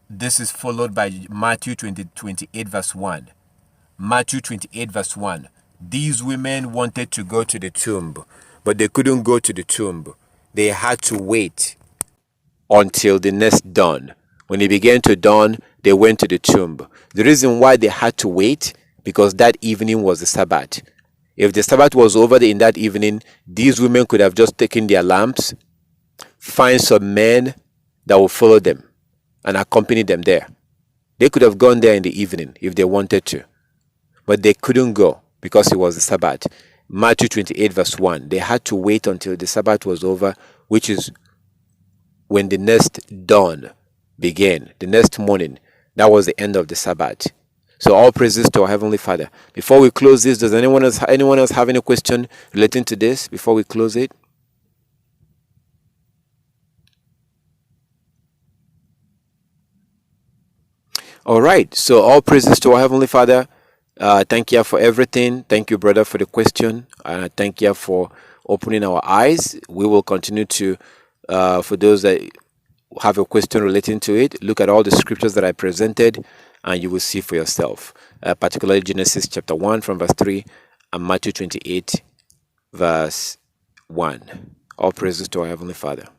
This is followed by Matthew 28 verse 1. Matthew 28 verse 1. These women wanted to go to the tomb, but they couldn't go to the tomb. They had to wait until the next dawn. When it began to dawn, they went to the tomb. The reason why they had to wait, because that evening was the Sabbath. If the Sabbath was over in that evening, these women could have just taken their lamps, find some men that will follow them and accompany them there. They could have gone there in the evening if they wanted to, but they couldn't go because it was the Sabbath. Matthew 28 verse 1. They had to wait until the Sabbath was over, which is when the next dawn began, the next morning. That was the end of the Sabbath. So all praises to our Heavenly Father. Before we close this, does anyone else have any question relating to this before we close it? All right. So all praises to our Heavenly Father. Thank you for everything. Thank you, brother, for the question. Thank you for opening our eyes. We will continue to, for those that have a question relating to it, look at all the scriptures that I presented, and you will see for yourself. Particularly Genesis chapter 1 from verse 3 and Matthew 28 verse 1. All praises to our Heavenly Father.